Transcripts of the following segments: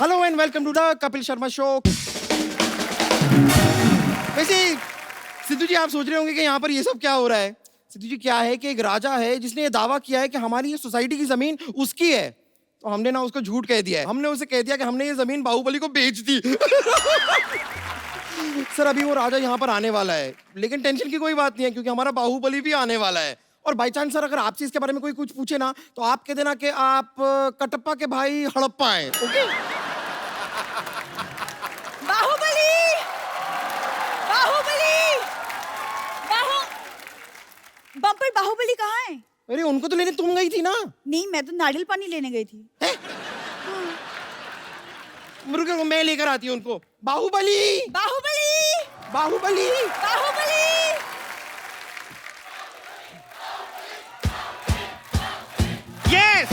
Hello and welcome to the Kapil Sharma show. वैसे सिद्धू जी, आप सोच रहे होंगे कि यहाँ पर ये सब क्या हो रहा है। सिद्धू जी, क्या है कि एक राजा है जिसने ये दावा किया है कि हमारी ये सोसाइटी की जमीन उसकी है, तो हमने ना उसको झूठ कह दिया है। हमने उसे कह दिया कि हमने ये जमीन बाहुबली को बेच दी। सर, अभी वो राजा यहाँ पर आने वाला है, लेकिन टेंशन की कोई बात नहीं है क्योंकि हमारा बाहुबली भी आने वाला है। और बाई चांस सर, अगर आपसे इसके बारे में कोई कुछ पूछे ना, तो आप कह देना कि आप कटप्पा के भाई हड़प्पा हैं। ओके? बाहुबली, बाहुबली, बम्पर बाहुबली कहाँ है? अरे, उनको तो लेने तुम गई थी ना। नहीं, मैं तो नारियल पानी लेने गई थी। रुको, मैं लेकर आती हूँ उनको। बाहुबली, बाहुबली, बाहुबली, बाहुबली। यस,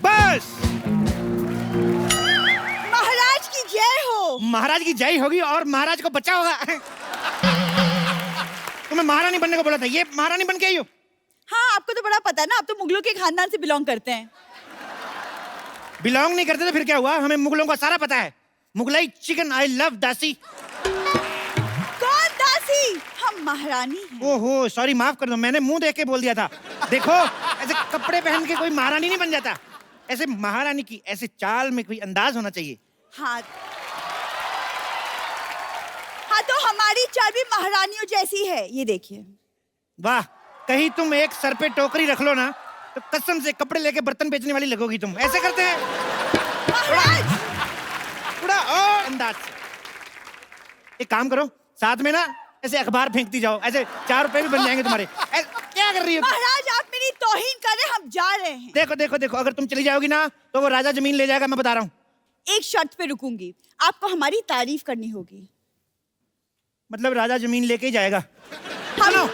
बस। महाराज की जय हो। महाराज की जय होगी और महाराज को बच्चा होगा। तुम्हें महारानी बनने को बोला था, ये महारानी बन के आई हो। हाँ, आपको तो बड़ा पता है ना, आप तो मुगलों के खानदान से बिलोंग करते हैं। बिलोंग नहीं करते तो फिर क्या हुआ? हमें मुगलों का सारा पता है। मुगलाई चिकन, आई लव दासी। कौन दासी? हम महारानी हैं। ओहो, सॉरी, माफ कर दो, मैंने मुंह देख के बोल दिया था। देखो, ऐसे कपड़े पहन के कोई महारानी नहीं बन जाता। ऐसे महारानी की ऐसे चाल में कोई अंदाज होना चाहिए। हाँ, हाँ, तो हमारी चाल भी महारानियों जैसी है, ये देखिए। वाह, कहीं तुम एक सर पे टोकरी रख लो ना, तो कसम से कपड़े लेके बर्तन बेचने वाली लगोगी तुम। ऐसे करते हैं महाराज, थोड़ा और अंदाज से। एक काम करो, साथ में ना ऐसे अखबार फेंकती जाओ, ऐसे 4 रुपए भी बन जाएंगे तुम्हारे। क्या कर रही हो? महाराज, आप मेरी तौहीन कर रहे हैं, हम जा रहे हैं। देखो देखो देखो, अगर तुम चली जाओगी ना तो वो राजा जमीन ले जाएगा, मैं बता रहा हूँ। एक शर्त पे रुकूंगी, आपको हमारी तारीफ करनी होगी। मतलब राजा जमीन लेके ही जाएगा? सुनो,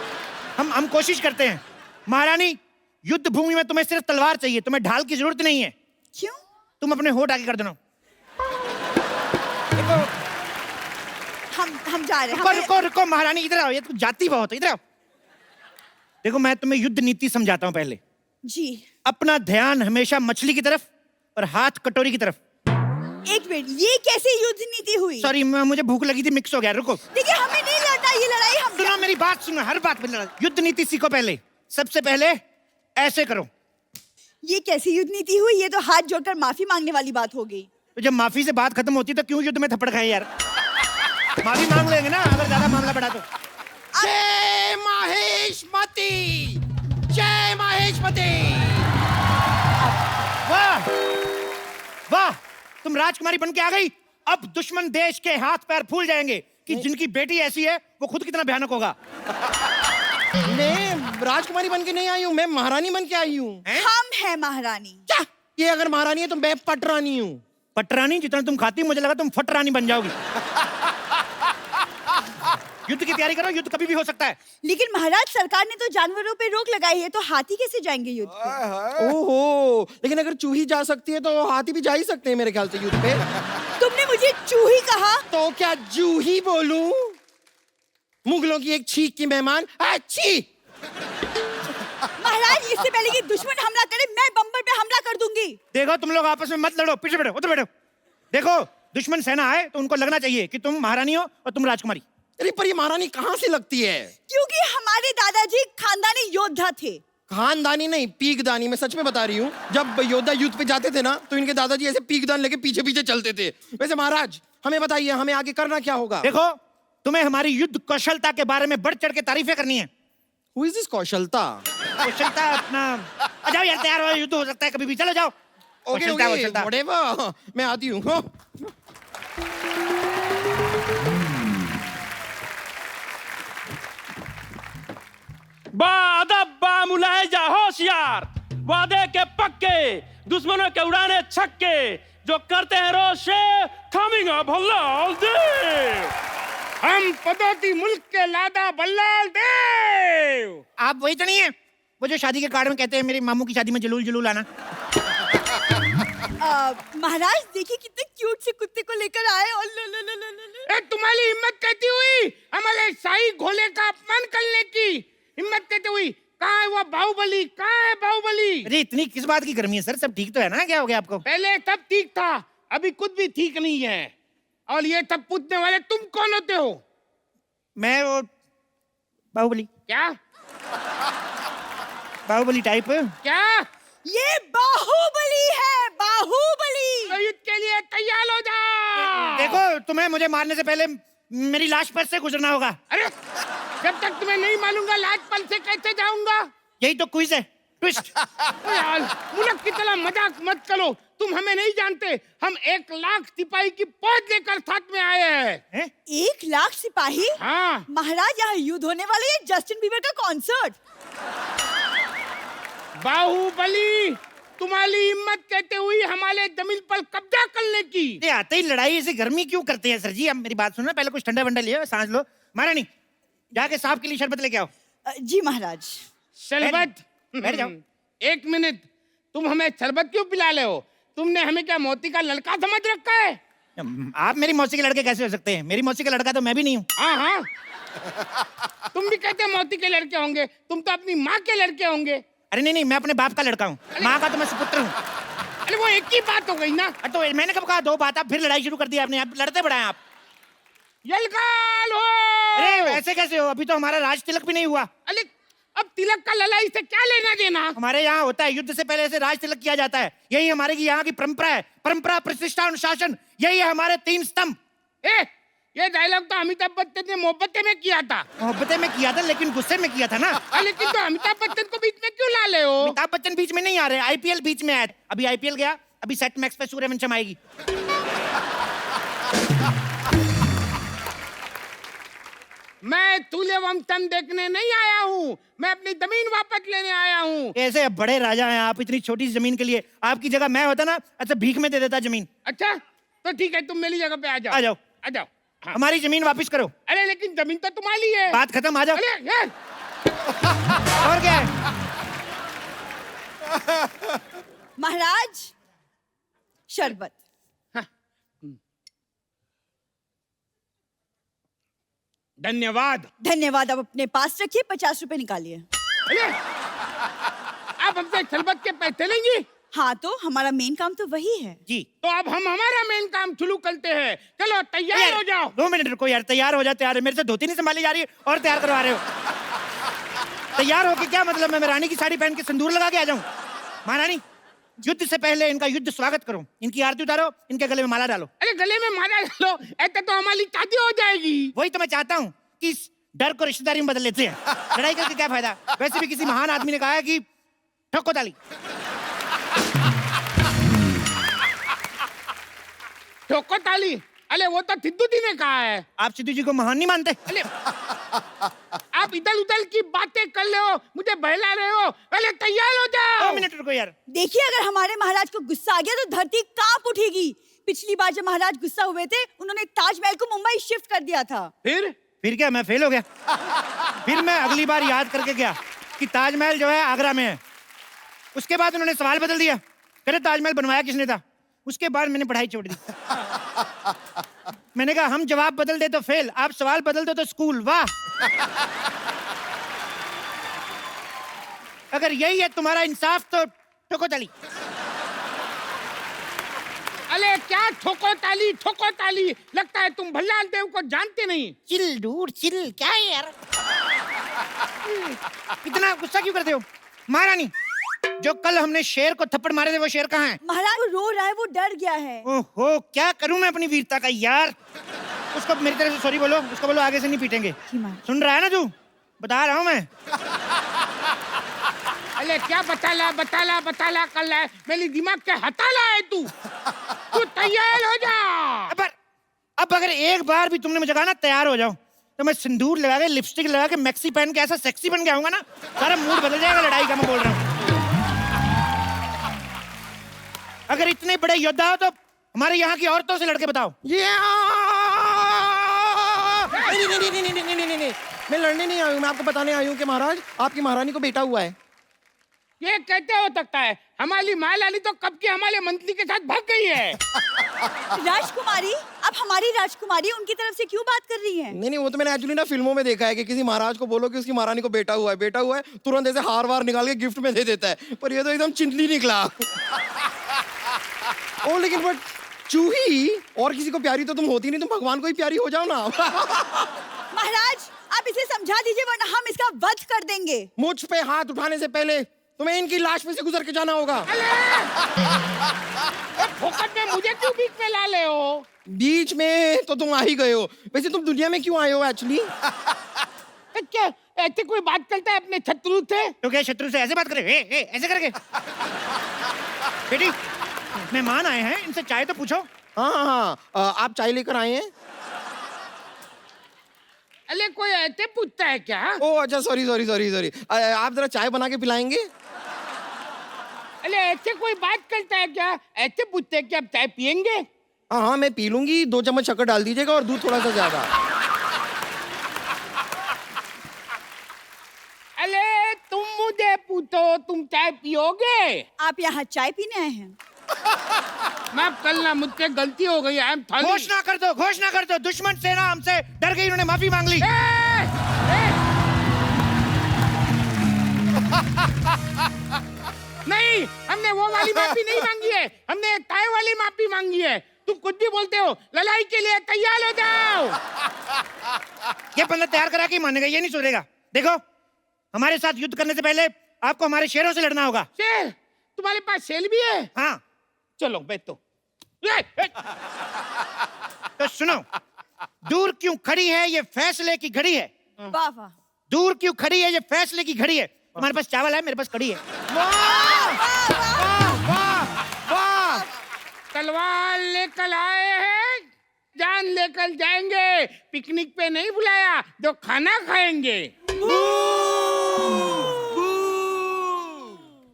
हम कोशिश करते हैं। महारानी, युद्ध भूमि में तुम्हें सिर्फ तलवार चाहिए, तुम्हें ढाल की जरूरत नहीं है। क्यों? तुम अपने होठ आगे कर देना। हम जा रहे हैं। रुको रुको रुको, महारानी इधर आओ, ये तो जाती बहुत है, इधर आओ। देखो, मैं तुम्हें युद्ध नीति समझाता हूँ पहले। जी। अपना ध्यान हमेशा मछली की तरफ और हाथ कटोरी की तरफ। एक मिनट, ये कैसी युद्ध नीति हुई? सॉरी, मुझे भूख लगी थी, मिक्स हो गया। रुको, देखिए, हमें नहीं लड़ना ये लड़ाई। हम सुनो मेरी बात, सुनो, हर बात पे लड़ा। युद्ध नीति सीखो पहले। सबसे पहले ऐसे करो। ये कैसी युद्ध नीति हुई? ये तो हाथ जोड़कर माफी मांगने वाली बात हो गई। तो जब माफी से बात खत्म होती तो क्यों युद्ध में थप्पड़ खाए यार? माफी मांग लेंगे ना अगर ज्यादा मामला बढ़ा तो। जय माहेशमती, जय माहेशमती। वाह वाह, तुम राजकुमारी बन के आ गई। अब दुश्मन देश के हाथ पैर फूल जाएंगे कि जिनकी बेटी ऐसी है वो खुद कितना भयानक होगा। मैं राजकुमारी बन के नहीं आई हूँ, मैं महारानी बन के आई हूँ। हम हैं महारानी। क्या? ये अगर महारानी है तो मैं पटरानी हूँ। पटरानी? जितना तुम खाती मुझे लगा तुम फटरानी बन जाओगी। युद्ध की तैयारी करो, युद्ध कभी भी हो सकता है। लेकिन महाराज, सरकार ने तो जानवरों पे रोक लगाई है, तो हाथी कैसे जाएंगे युद्ध पे? ओहो, लेकिन अगर चूही जा सकती है तो हाथी भी जा ही सकते हैं मेरे ख्याल से युद्ध पे। तुमने मुझे चूही कहा? तो क्या जूही बोलूं? मुगलों की एक छींक की मेहमान। अच्छी। महाराज, इससे पहले कि दुश्मन हमला करे, मैं बम्पर पे हमला कर दूंगी। देखो, तुम लोग आपस में मत लड़ो, पीछे बैठो, उधर बैठो। देखो, दुश्मन सेना आए तो उनको लगना चाहिए कि तुम महारानी हो और तुम राजकुमारी। अरे, पर ये महारानी कहाँ से लगती है? क्योंकि हमारे दादाजी खानदानी योद्धा थे। खानदानी नहीं, पीकदानी। मैं सच में बता रही हूँ, जब योद्धा युद्ध पे जाते थे ना तो इनके दादाजी ऐसे पीकदान लेके पीछे पीछे चलते थे। वैसे महाराज, हमें बताइए, हमें आगे करना क्या होगा? देखो, तुम्हें हमारी युद्ध कौशलता के बारे में बढ़ चढ़ के तारीफें करनी है। Who is this कौशलता? कौशलता अपना। आ जाओ यार, तैयार हो, युद्ध हो सकता है कभी भी, चलो जाओ। ओके कौशलता, ओके, कौशलता। whatever, मैं आती हूँ। बादब्बा मुलाहिजा होशियार, वादे के पक्के, दुश्मनों के उड़ाने छक्के, जो करते हैं रोशे, कमिंग अप हल्लाल देव। हम पदोती मुल्क के लादा बल्लाल देव। आप वही तो नहीं है वो जो शादी के कार्ड में कहते हैं मेरे मामू की शादी में जलूल जलूल आना? महाराज, देखिए कितने क्यूट से कुत्ते को लेकर आए। और ए, तुम्हारी हिम्मत कहती हुई हमारे शाही घोड़े का अपमान करने की हिम्मत कहती हुई कहाँ है वो बाहुबली? कहाँ है बाहुबली? अरे इतनी किस बात की गर्मी है सर? सब ठीक तो है ना? क्या हो गया आपको? पहले सब ठीक था, अभी कुछ भी ठीक नहीं है। और ये सब पूछने वाले तुम कौन होते हो? मैं वो बाहुबली, क्या बाहुबली टाइप। क्या? ये बाहुबली है, बाहुबली। तो युद्ध के लिए तैयार हो जा। देखो, तुम्हें मुझे मारने से पहले मेरी लाश पर से गुजरना होगा। अरे जब तक तुम्हें नहीं मालूंगा लाज पल से कैसे जाऊंगा? यही तो क्विज है, ट्विस्ट। ओ यार, मुल्क की तरह मजाक मत करो। तुम हमें नहीं जानते, हम 1 लाख सिपाही की फौज लेकर साथ में आए हैं। 1 लाख सिपाही? हाँ। महाराज, यहाँ युद्ध होने वाले है, जस्टिन बीबर का कॉन्सर्ट। बाहुबली, तुम्हारी हिम्मत कहते हुई हमारे जमीन पर कब्जा करने की। ये आते ही लड़ाई ऐसी गर्मी क्यों करते हैं सर जी? अब मेरी बात सुनो, पहले कुछ ठंडा वंडा लियो, सांस लो। महारानी, जाके साहब के लिए शरबत लेके आओ। जी महाराज। शरबत? बैठ जाओ। 1 मिनट, तुम हमें शरबत क्यों पिला रहे हो? तुमने हमें क्या मोती का लड़का समझ रखा है? आप मेरी मौसी के लड़के कैसे हो सकते हैं? मेरी मौसी का लड़का तो मैं भी नहीं हूँ। हाँ हाँ, तुम भी कहते मोती के लड़के होंगे, तुम तो अपनी माँ के लड़के होंगे। अरे नहीं, मैं अपने बाप का लड़का हूँ, माँ का तो मैं सुपुत्र हूँ। अरे वो एक ही बात हो गई ना। तो मैंने कब कहा 2 बात? आप फिर लड़ाई शुरू कर दी आपने, आप लड़ते बढ़ाए आप। यलगाल हो। अरे ऐसे कैसे हो? अभी तो हमारा राज तिलक भी नहीं हुआ। अरे अब तिलक का लड़ाई से क्या लेना देना? हमारे यहाँ होता है, युद्ध से पहले ऐसे राज तिलक किया जाता है। यही हमारे की यहाँ की परंपरा है। परंपरा, प्रतिष्ठा, अनुशासन, यही है हमारे 3 स्तंभ। ये डायलॉग तो अमिताभ बच्चन ने मोहब्बतें में किया था। मोहब्बतें में किया था, लेकिन गुस्से में किया था ना। लेकिन तो अमिताभ बच्चन को बीच में क्यों ला ले हो? अमिताभ बच्चन बीच में नहीं आ रहे, आईपीएल बीच में आया। अभी आईपीएल गया, अभी सेट मैक्स पे सूर्यवंशम आएगी। मैं सूर्यवंशम देखने नहीं आया हूँ, मैं अपनी जमीन वापस लेने आया हूँ। ऐसे बड़े राजा हैं आप, इतनी छोटी सी जमीन के लिए। आपकी जगह मैं होता ना, अच्छा भीख में दे देता जमीन। अच्छा तो ठीक है, तुम मेरी जगह पे आ जाओ। आ जाओ, आ जाओ। हाँ। हमारी जमीन वापस करो। अरे लेकिन जमीन तो तुम्हारी है। बात खत्म, आ जाओ। अरे यार, और क्या है? महाराज, शरबत। धन्यवाद। धन्यवाद। अब अपने पास रखिए, 50 रुपए निकालिए। अरे आप हमसे शरबत के पैसे लेंगी? हाँ, तो हमारा मेन काम तो वही है जी। तो अब हम हमारा मेन काम शुरू करते हैं। चलो तैयार हो जाओ। 2 मिनट रुको यार, तैयार हो जा। तैयार है, मेरे से धोती नहीं संभाली जा रही है और तैयार करवा रहे हो। तैयार होके क्या मतलब? मैं रानी की साड़ी पहन के सिंदूर लगा के आ जाऊं? महारानी, युद्ध से पहले इनका युद्ध स्वागत करो, इनकी आरती उतारो, इनके गले में माला डालो। अरे गले में माला डालो, ऐसे तो हमारी शादी हो जाएगी। वही तो मैं चाहता हूँ कि इस डर को रिश्तेदारी में बदल लेते हैं। लड़ाई करके क्या फायदा? वैसे भी किसी महान आदमी ने कहा है कि ठोको ताली। ठोको ताली? अरे वो तो सिद्धू जी ने कहा है। आप सिद्धू जी को महान नहीं मानते? अरे आप इधर उधर की बातें कर रहे हो, मुझे बहला रहे हो। पहले तैयार हो 2 जाओ। मिनट रुको यार। देखिए, अगर हमारे महाराज को गुस्सा आ गया तो धरती कांप उठेगी। पिछली बार जब महाराज गुस्सा हुए थे, उन्होंने ताजमहल को मुंबई शिफ्ट कर दिया था। फिर क्या मैं फेल हो गया? फिर मैं अगली बार याद करके गया कि ताजमहल जो है आगरा में है। उसके बाद उन्होंने सवाल बदल दिया, कहते ताजमहल बनवाया किसने था? उसके बाद मैंने पढ़ाई छोड़ दी। मैंने कहा हम जवाब बदल दे तो फेल, आप सवाल बदल दो तो स्कूल। वाह! अगर यही है तुम्हारा इंसाफ तो ठोको ताली। अरे क्या ठोको ताली? ठोको ताली? लगता है तुम भल्लाल देव को जानते नहीं। चिल डूड चिल, क्या है यार? इतना गुस्सा क्यों करते हो? महारानी, जो कल हमने शेर को थप्पड़ मारे थे वो शेर कहाँ है? महाराज, वो रो रहा है, वो डर गया है। ओहो, क्या करूं मैं अपनी वीरता का यार? उसको मेरी तरफ से सॉरी बोलो, उसको बोलो आगे से नहीं पीटेंगे। सुन रहा है ना तू? बता रहा हूं मैं। अरे क्या बताला कर रहा है? मेरी दिमाग के हटाला है तू। तू तैयार हो जा। अब अगर एक बार भी तुमने मुझे कहा ना तैयार हो जाओ, तो मैं सिंदूर लगा के, लिपस्टिक लगा के, मैक्सी पहन के ऐसा सेक्सी बन के आऊंगा ना, सारा मूड बदल जाएगा लड़ाई का। मैं बोल रहा हूँ, अगर इतने बड़े योद्धा हो तो हमारे यहाँ की औरतों से लड़के बताओ। नहीं, मैं लड़ने नहीं आई हूँ, मैं आपको बताने आई हूँ कि महाराज, आपकी महारानी को बेटा हुआ है। ये कैसे हो सकता है? हमारी महारानी तो कब की हमारे मंत्री के साथ भाग गई है। राजकुमारी, अब हमारी राजकुमारी उनकी तरफ से क्यों बात कर रही है? नहीं, वो तो मैंने एक्चुअली ना फिल्मों में देखा है कि किसी महाराज को बोलो कि उसकी महारानी को बेटा हुआ है, तुरंत ऐसे हार वार निकाल के गिफ्ट में दे देता है, पर ये तो एकदम चिंतली निकला। ओ लेकिन बट चूही और किसी को प्यारी तो तुम होती नहीं, तुम भगवान को ही प्यारी हो जाओ ना। महाराज आप इसे समझा दीजिए वरना हम इसका वध कर देंगे। मुझ पे हाथ उठाने से पहले तुम्हें इनकी लाश पे से गुजर के जाना होगा। फोकट में मुझे क्यों बीच में ला ले हो? बीच में तो तुम आ ही गए हो, वैसे तुम दुनिया में क्यों आए हो एक्चुअली? क्या ऐसे कोई बात करता है अपने शत्रु से? तो क्या शत्रु से ऐसे बात करे? ऐसे करके? बेटी मेहमान आए हैं, इनसे चाय तो पूछो। हाँ, आप चाय लेकर आए हैं? अरे कोई ऐसे पूछता है क्या? ओ अच्छा, सॉरी। आप जरा चाय बना के पिलाएंगे? अरे ऐसे कोई बात करता है क्या? ऐसे पूछते हैं कि आप चाय पियेंगे? हाँ, मैं पी लूंगी, 2 चम्मच शक्कर डाल दीजिएगा और दूध थोड़ा सा ज्यादा। अरे तुम मुझे पूछो, तुम चाय पियोगे? आप यहाँ चाय पीने आए हैं? माफ करना, मुझसे गलती हो गई। I am sorry. घोषणा कर दो, दुश्मन सेना हमसे डर गई, उन्होंने माफी मांग ली। नहीं, हमने वो वाली माफी नहीं मांगी है, हमने चाय वाली माफी मांगी है। तुम कुछ भी बोलते हो। लड़ाई के लिए तैयार हो जाओ। ये बंदा तैयार करा के मानेगा, ये नहीं सुधरेगा। देखो हमारे साथ युद्ध करने से पहले आपको हमारे शेरों से लड़ना होगा। शेर? तुम्हारे पास शेर भी है? हाँ चलो बैठो। तो सुनो, दूर क्यों खड़ी है ये फैसले की घड़ी है। वाह वाह दूर क्यों खड़ी है ये फैसले की घड़ी है। तुम्हारे पास चावल है, मेरे पास कड़ी है। वाह! तलवार लेकर आए हैं, जान लेकर जाएंगे। पिकनिक पे नहीं बुलाया, जो खाना खाएंगे।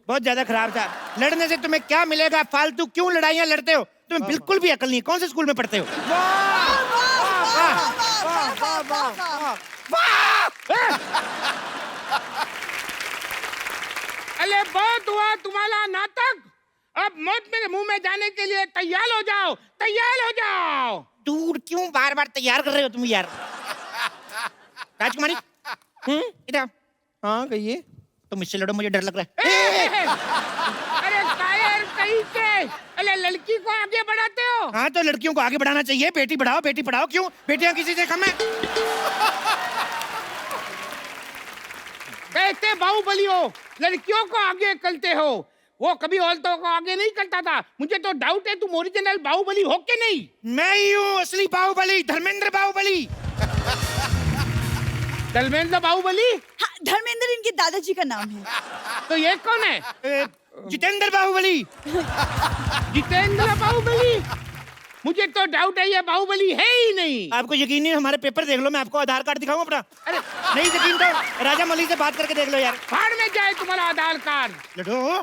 बहुत ज्यादा खराब था। लड़ने से तुम्हें क्या मिलेगा? फालतू क्यों लड़ाइयाँ लड़ते हो? तुम्हें बिल्कुल भी अकल नहीं है। कौन से स्कूल में पढ़ते हो? अरे बहुत हुआ तुम्हारा नाटक। अब मौत मेरे मुंह में जाने के लिए तैयार हो जाओ, तैयार हो जाओ। दूर क्यों बार बार तैयार कर रहे हो तुम यार? राजकुमारी इधर। हाँ कहिए। तुम इससे लड़ो, मुझे डर लग रहा है। अरे कायर कहीं से, अरे लड़की को आगे बढ़ाते हो। हाँ तो लड़कियों को आगे बढ़ाना चाहिए। बेटी बढ़ाओ, बेटी पढ़ाओ। क्यों बेटियां किसी से कम है? कैसे बाहुबली हो, लड़कियों को आगे करते हो। वो कभी औरतों को आगे नहीं करता था। मुझे तो डाउट है तुम ओरिजिनल बाहुबली हो के नहीं। मैं ही हूँ असली बाहुबली, धर्मेंद्र बाहुबली। धर्मेंद्र बाहुबली? हाँ, धर्मेंद्र इनके दादाजी का नाम है। तो ये कौन है? जितेंद्र बाहुबली। जितेंद्र बाहुबली? मुझे तो डाउट है ये बाहुबली है ही नहीं। आपको यकीन नहीं? हमारे पेपर देख लो, मैं आपको आधार कार्ड दिखाऊं अपना। अरे नहीं यकीन तो राजा मलिक से बात करके देख लो यार। फाड़ में जाए तुम्हारा आधार कार्ड। लड़ो।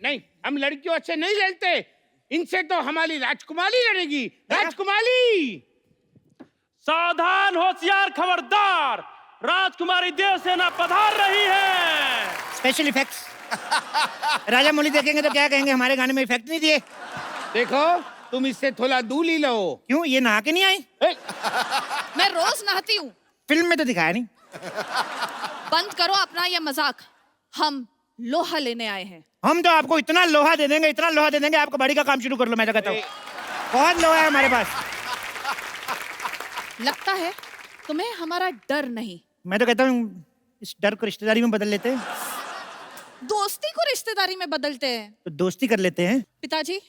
नहीं, हम लड़कियों से नहीं लड़ते। इनसे तो हमारी राजकुमारी लड़ेगी। राजकुमारी सावधान, होशियार, खबरदार, राजकुमारी देवसेना पधार रही है। Special effects. राजा मौली देखेंगे तो क्या कहेंगे, हमारे गाने में इफेक्ट नहीं दिए। देखो तुम इससे थोड़ा दूर ही लो। क्यों, ये नहा के नहीं आई? मैं रोज नहाती हूँ। फिल्म में तो दिखाया नहीं। बंद करो अपना ये मजाक। हम लोहा लेने आए हैं। हम तो आपको इतना लोहा दे देंगे, इतना लोहा दे देंगे, आपको बड़ी का काम शुरू कर लो। मैं तो कहता हूँ बहुत लोहा है हमारे पास। लगता है तुम्हें हमारा डर नहीं। मैं तो कहता हूँ इस डर को रिश्तेदारी में बदल लेते हैं। दोस्ती को रिश्तेदारी में बदलते हैं। तो दोस्ती कर लेते हैं। पिताजी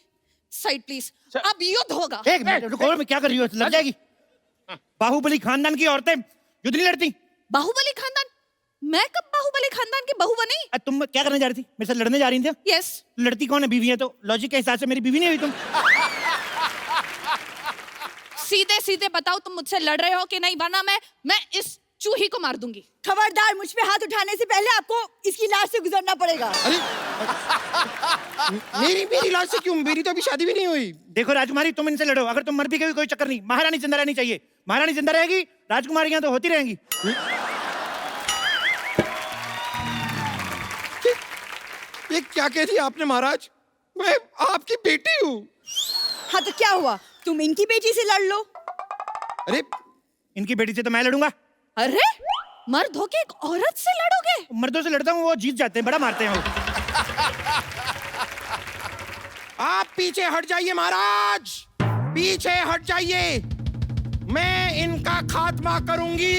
साइड प्लीज, अब युद्ध होगा। एक मिनट रुको, मैं क्या कर रही हो? लग जाएगी। बाहुबली खानदान की औरतें युद्ध नहीं लड़ती। बाहुबली खानदान? मैं कब बाहुबली खानदान की बहू बनी? तुम क्या करने जा रही थी? मेरे साथ लड़ने जा रही थी? यस। लड़ती कौन है? बीवी है तो लॉजिक के हिसाब से मेरी बीवी नहीं हुई तुम। सीधे सीधे बताओ तुम मुझसे लड़ रहे हो कि नहीं, वरना मैं इस चूही को मार दूंगी। खबरदार, मुझ पे हाथ उठाने से पहले आपको इसकी लाश से गुजरना पड़ेगा। अरे मेरी लाश से क्यों? मेरी तो अभी शादी भी नहीं हुई। देखो राजकुमारी, तुम इनसे लड़ो। अगर तुम मर भी गई कोई चक्कर नहीं, महारानी जिंदा रहनी चाहिए। महारानी जिंदा रहेगी, राजकुमारियां तो होती रहेंगी। ये क्या कह दिया आपने महाराज? मैं आपकी बेटी हूँ। हाँ तो क्या हुआ? तुम इनकी बेटी से लड़ लो। अरे इनकी बेटी से तो मैं लड़ूंगा। अरे मर्द होके एक औरत से लड़ोगे? मर्दों से लड़ता हूँ, वो जीत जाते हैं, बड़ा मारते हैं वो। आप पीछे हट जाइए महाराज, पीछे हट जाइए, मैं इनका खात्मा करूंगी।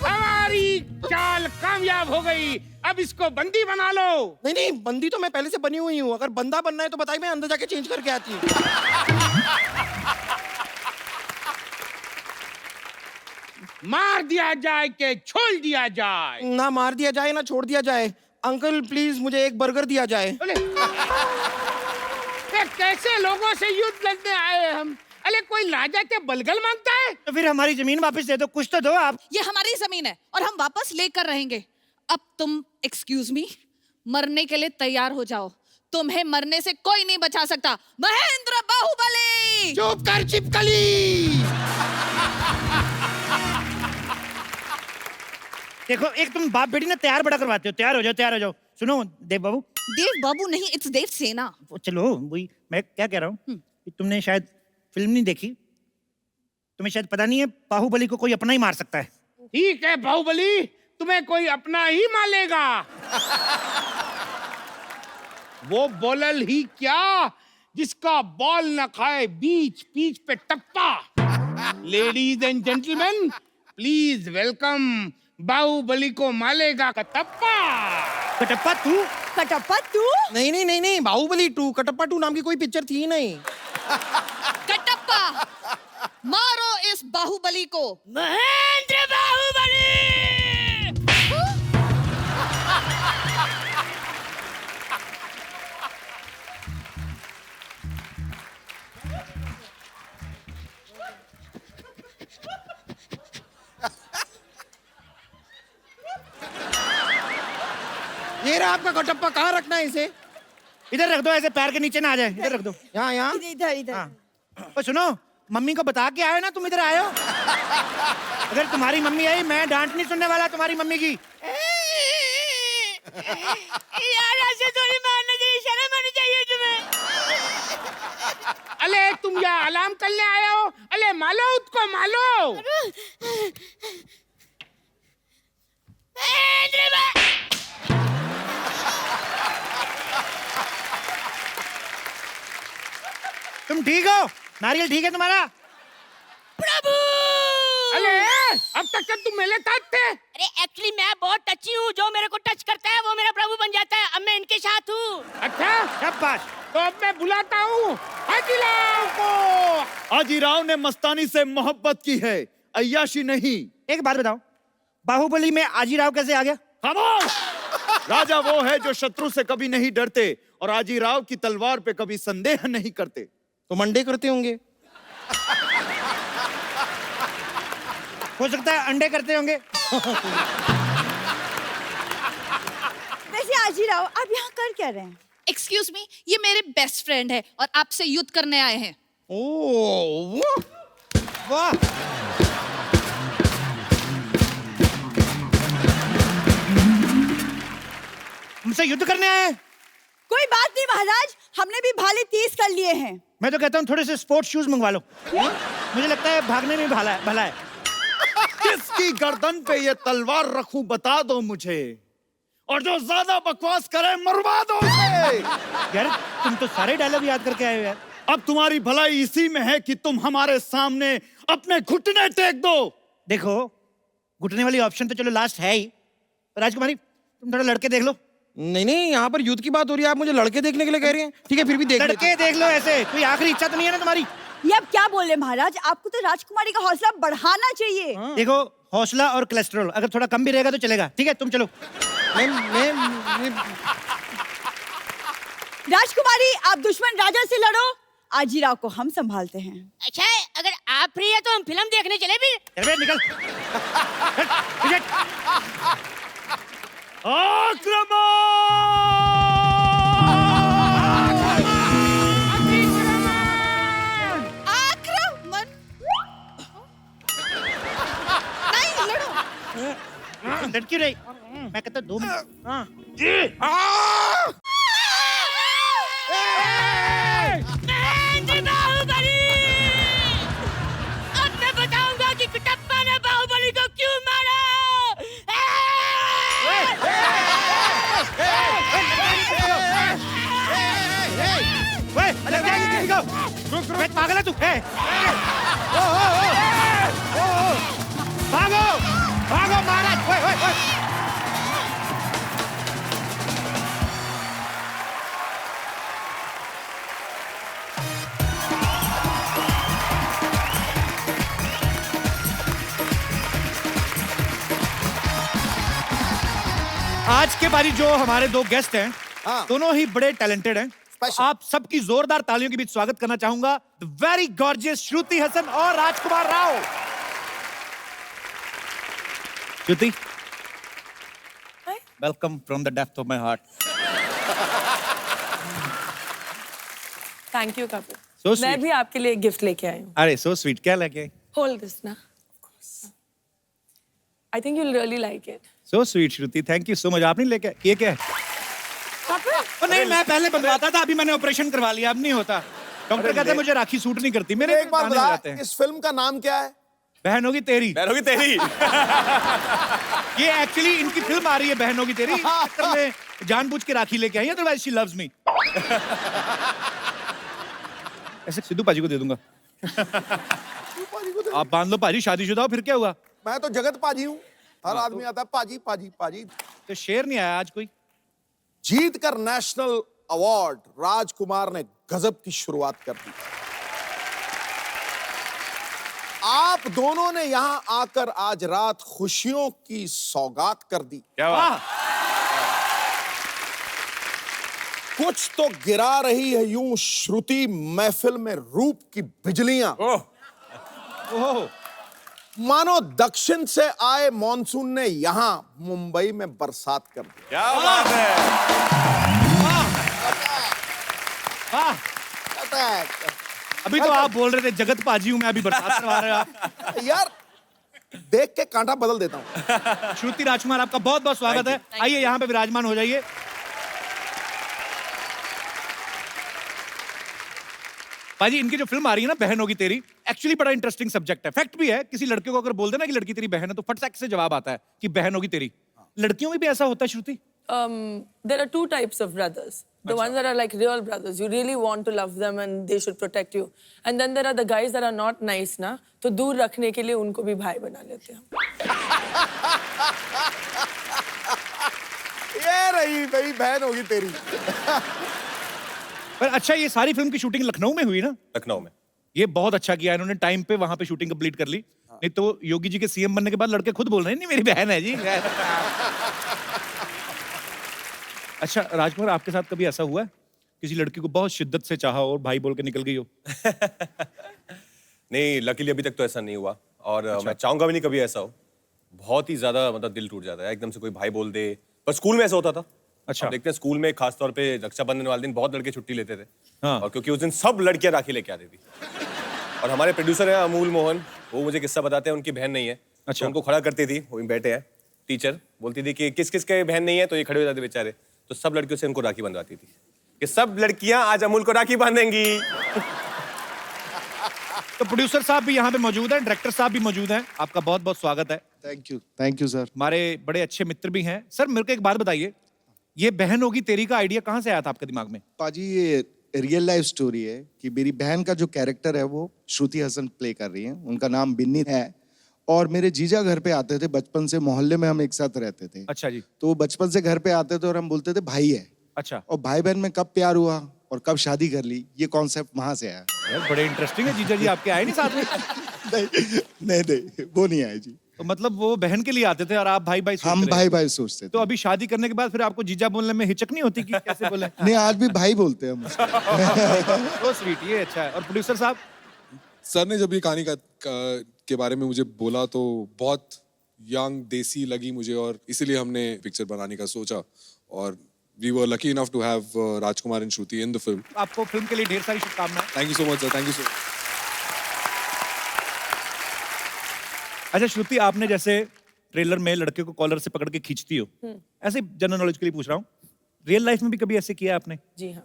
हमारी चाल कामयाब हो गई, अब इसको बंदी बना लो। नहीं नहीं, बंदी तो मैं पहले से बनी हुई हूँ, अगर बंदा बनना है तो बताइए, मैं अंदर जाके चेंज करके आती हूँ। मार दिया जाए के छोड़ दिया जाए? ना मार दिया जाए ना छोड़ दिया जाए। अंकल प्लीज मुझे एक बर्गर दिया जाए। बोले ये कैसे लोगों से युद्ध लड़ने आए हम? अरे कोई राजा के बलगल मांगता है? तो फिर हमारी जमीन वापस दे दो, कुछ तो दो आप। ये हमारी जमीन है और हम वापस लेकर रहेंगे। अब तुम एक्सक्यूज मी, मरने के लिए तैयार हो जाओ। तुम्हें मरने से कोई नहीं बचा सकता। महेंद्र बाहुबली। चुप कर चिपकली। देखो, एक तुम बाप बेटी ना तैयार बड़ा करवाते हो। तैयार हो जाओ, तैयार हो जाओ। सुनो देव बाबू। देव बाबू नहीं, इट्स देव सेना। चलो, वही मैं क्या कह रहा हूँ, तुमने शायद फिल्म नहीं देखी, तुम्हें शायद पता नहीं है, बाहुबली को कोई अपना ही मार सकता है। ठीक है बाहुबली, तुम्हें कोई अपना ही मारेगा। वो बोलल ही क्या जिसका बॉल न खाए बीच पीच पे टप्पा। Ladies and gentleman, please welcome Baahubali को मालेगा कटप्पा। कटप्पा तू? कटप्पा तू? नहीं नहीं नहीं नहीं, बाहुबली 2, कटप्पा 2 नाम की कोई पिक्चर थी नहीं। कटप्पा, मारो इस बाहुबली को। महेंद्र बाहुबली। ये रहा आपका कटप्पा, कहाँ रखना है इसे? इधर रख दो, ऐसे पैर के नीचे ना आ जाए। इधर रख दो। यहाँ यहाँ। इधर इधर। हाँ। और सुनो, मम्मी को बता के आए ना तुम इधर आए हो। अगर तुम्हारी मम्मी आई, मैं डांट नहीं सुनने वाला तुम्हारी मम्मी की। यार ऐसे थोड़ी मारना चाहिए, शर्म आनी चाहिए तुम्हें। अले तुम यहाँ अलार्म करने आए हो? अले मालो उसको, मालो। तुम ठीक हो? नारियल ठीक है तुम्हारा? प्रभु! अले अब तक क्या तुम मेरे साथ थे? अरे एक्चुअली मैं बहुत टची हूँ, जो मेरे को टच करता है वो मेरा प्रभु बन जाता है। अब मैं इनके साथ हूँ। अच्छा, शाबाश। तो अब मैं बुलाता हूँ हाजीराव को। हाजीराव ने मस्तानी से मोहब्बत की है, अय्याशी नहीं। एक बात बताओ, बाहुबली में आजीराव कैसे आ गया? खामोश! राजा वो है जो शत्रु से कभी नहीं डरते और आजीराव की तलवार पे कभी संदेह नहीं करते। तो मंडे करते होंगे। हो सकता है अंडे करते होंगे। वैसे आजीराव, आप यहाँ कर क्या रहे हैं? एक्सक्यूज मी, ये मेरे बेस्ट फ्रेंड है और आपसे युद्ध करने आए हैं। ओह वाह! हमसे युद्ध करने आए हैं? कोई बात नहीं महाराज, हमने भी भाले 30 कर लिए हैं। मैं तो कहता हूँ थोड़े से स्पोर्ट्स शूज मंगवा लो। मुझे लगता है भागने में भला है। किसकी गर्दन पे ये तलवार रखूं बता दो मुझे, और जो ज्यादा बकवास करे मरवा दो उसे। यार तुम तो सारे डायलॉग याद करके आए हो यार। अब तुम्हारी भलाई इसी में है कि तुम हमारे सामने अपने घुटने टेक दो। देखो, घुटने वाली ऑप्शन तो चलो लास्ट है ही। राजकुमारी, तुम थोड़ा लड़के देख लो। नहीं नहीं, यहाँ पर युद्ध की बात हो रही है, आप मुझे लड़के देखने के लिए कह रही हैं? ठीक है, फिर भी देख लेते लड़के देख लो। ऐसे कोई आखिरी इच्छा तो नहीं है ना तुम्हारी? ये आप क्या बोल रहे हैं महाराज? आपको तो राजकुमारी का हौसला बढ़ाना चाहिए। देखो, हौसला और कोलेस्ट्रॉल अगर थोड़ा कम भी रहेगा तो चलेगा। ठीक है, तुम चलो। मैं राजकुमारी, आप दुश्मन राजा से लड़ो, आजीराव को हम संभालते हैं। अच्छा, अगर आप फ्री है तो हम फिल्म देखने चले भी। चल बे, निकल। आक्रमण! नहीं, लड़ो। लड़की रही मैं कहता 2 मिनट हाँ महेंद्र बाहुबली! अब मैं बताऊंगा कि कटप्पा ने बाहुबली को क्यों मारा। पागल है तू भागो भागो महाराज आज के बारी जो हमारे 2 गेस्ट हैं दोनों ही बड़े टैलेंटेड हैं। आप सबकी जोरदार तालियों के बीच स्वागत करना चाहूंगा the very gorgeous Shruti Haasan और Rajkummar Rao. Shruti, welcome from the depth of my heart. Thank you Kapil. So sweet. मैं भी आपके लिए गिफ्ट लेके आई हूँ। अरे सो स्वीट, क्या लेके आई? होल्ड दिस ना। I think you will really like it. So sweet Shruti, thank you so much. आपने लेके ये क्या है? नहीं, मैं पहले बनवाता था, अभी मैंने ऑपरेशन करवा लिया, अब नहीं होता। डॉक्टर कहते हैं मुझे राखी सूट नहीं करती। मेरे एक बार दाने बता, हो जाते हैं। इस फिल्म का नाम क्या है? बहन होगी तेरी। बहन होगी तेरी। ये एक्चुअली इनकी फिल्म आ रही है बहन होगी तेरी, तो मैं जानबूझ के राखी लेके आई, अदरवाइज शी लव्स मी। ऐसे सिद्धू पाजी को दे दूंगा। आप बांध लो पाजी, शादीशुदा हो फिर क्या हुआ? मैं तो जगत पाजी हूँ, हर आदमी आता है पाजी पाजी पाजी। तो शेर नहीं आया आज कोई? जीत कर नेशनल अवार्ड राजकुमार ने गजब की शुरुआत कर दी। आप दोनों ने यहां आकर आज रात खुशियों की सौगात कर दी। क्या बात? कुछ तो गिरा रही है यूं श्रुति महफिल में रूप की बिजलियां। ओह, मानो दक्षिण से आए मॉनसून ने यहां मुंबई में बरसात कर दी। क्या बात है? वाह! अभी तो आप बोल रहे थे जगत पाजी हूं मैं, अभी बरसात करवा रहे हो आप। यार देख के कांटा बदल देता हूं। श्रुति राजकुमार, आपका बहुत बहुत स्वागत है। आइए यहाँ पे विराजमान हो जाइए। पाजी, इनकी जो फिल्म आ रही है ना बहन होगी तेरी, एक्चुअली बड़ा इंटरेस्टिंग सब्जेक्ट है। फैक्ट भी है, किसी लड़के को अगर बोल देना कि लड़की तेरी बहन है तो फट से जवाब आता है कि बहन होगी तेरी। लड़कियों में भी ऐसा होता है श्रुति? There are 2 types of brothers. The ones that are like real brothers. You really want to love them and they should protect you. And then there are the guys that are not nice ना, तो दूर रखने के लिए उनको भी भाई बना लेते हैं। ये रही भाई बहन होगी तेरी। पर अच्छा, ये सारी फिल्म की शूटिंग लखनऊ में हुई ना? लखनऊ में। ये बहुत अच्छा किया इन्होंने, टाइम पे वहां पे शूटिंग कंप्लीट कर ली। नहीं तो योगी जी के सीएम बनने के बाद लड़के खुद बोल रहे हैं नहीं मेरी बहन है जी। अच्छा राजकुमार, आपके साथ कभी ऐसा हुआ है किसी लड़की को बहुत शिद्दत से चाहा और भाई बोल के निकल गई हो? नहीं, लकीली अभी तक तो ऐसा नहीं हुआ और मैं चाहूंगा भी नहीं कभी ऐसा हो। बहुत ही ज्यादा मतलब दिल टूट जाता है एकदम से कोई भाई बोल दे। पर स्कूल में ऐसा होता था। अच्छा। देखते हैं स्कूल में खासतौर पे रक्षाबंधन वाले दिन बहुत लड़के छुट्टी लेते थे। हाँ। और क्योंकि उस दिन सब लड़कियां राखी लेके आती थी और हमारे प्रोड्यूसर हैं अमूल मोहन, वो मुझे किस्सा बताते हैं, उनकी बहन नहीं है। अच्छा। तो उनको खड़ा करती थी, वो बैठे हैं, टीचर बोलती थी कि किस किस के बहन नहीं है, तो ये खड़े हो जाते बेचारे। तो सब लड़कियों से उनको राखी बंधवाती थी कि सब लड़कियां आज अमूल को राखी बांधेंगी। तो प्रोड्यूसर साहब भी यहाँ पे मौजूद हैं, डायरेक्टर साहब भी मौजूद हैं, आपका बहुत बहुत स्वागत है। Thank you sir. हमारे बड़े अच्छे मित्र भी हैं। सर मेरे को एक बात बताइए, ये बहन होगी तेरी का आइडिया कहाँ से आया था आपके दिमाग में? पाजी, ये रियल लाइफ स्टोरी है कि मेरी बहन का जो कैरेक्टर है वो श्रुति हसन प्ले कर रही है। उनका नाम बिन्नी है और मेरे जीजा घर पे आते थे बचपन से, मोहल्ले में हम एक साथ रहते थे। अच्छा जी। तो वो बचपन से घर पे आते थे और हम बोलते थे भाई है। अच्छा। और भाई बहन में कब प्यार हुआ और कब शादी कर ली, ये कॉन्सेप्ट वहां से आया। यार बड़े इंटरेस्टिंग है। जीजा जी आपके आए नहीं साथ में? नहीं, वो नहीं आए जी। तो मतलब वो बहन के लिए आते थे और आप भाई भाई सोचते हम रहे। भाई भाई सोचते थे। तो अभी शादी करने के बाद फिर आपको जीजा बोलने में हिचक नहीं होती कि कैसे बोले? नहीं, आज भी भाई बोलते हैं हम उसको। तो स्वीट, ये अच्छा है। और प्रोड्यूसर साहब? सर ने जब ये कहानी के बारे में मुझे बोला तो बहुत यंग देसी लगी मुझे और इसीलिए हमने पिक्चर बनाने का सोचा और we were lucky enough to have Rajkumar and Shruti in the film. आपको फिल्म के लिए ढेर सारी शुभकामनाएं। Thank you so much sir, thank you so much. अच्छा श्रुति, आपने जैसे ट्रेलर में लड़के को कॉलर से पकड़ के खींचती हो, ऐसे जनरल नॉलेज के लिए पूछ रहा हूँ, रियल लाइफ में भी कभी ऐसे किया आपने? जी हाँ,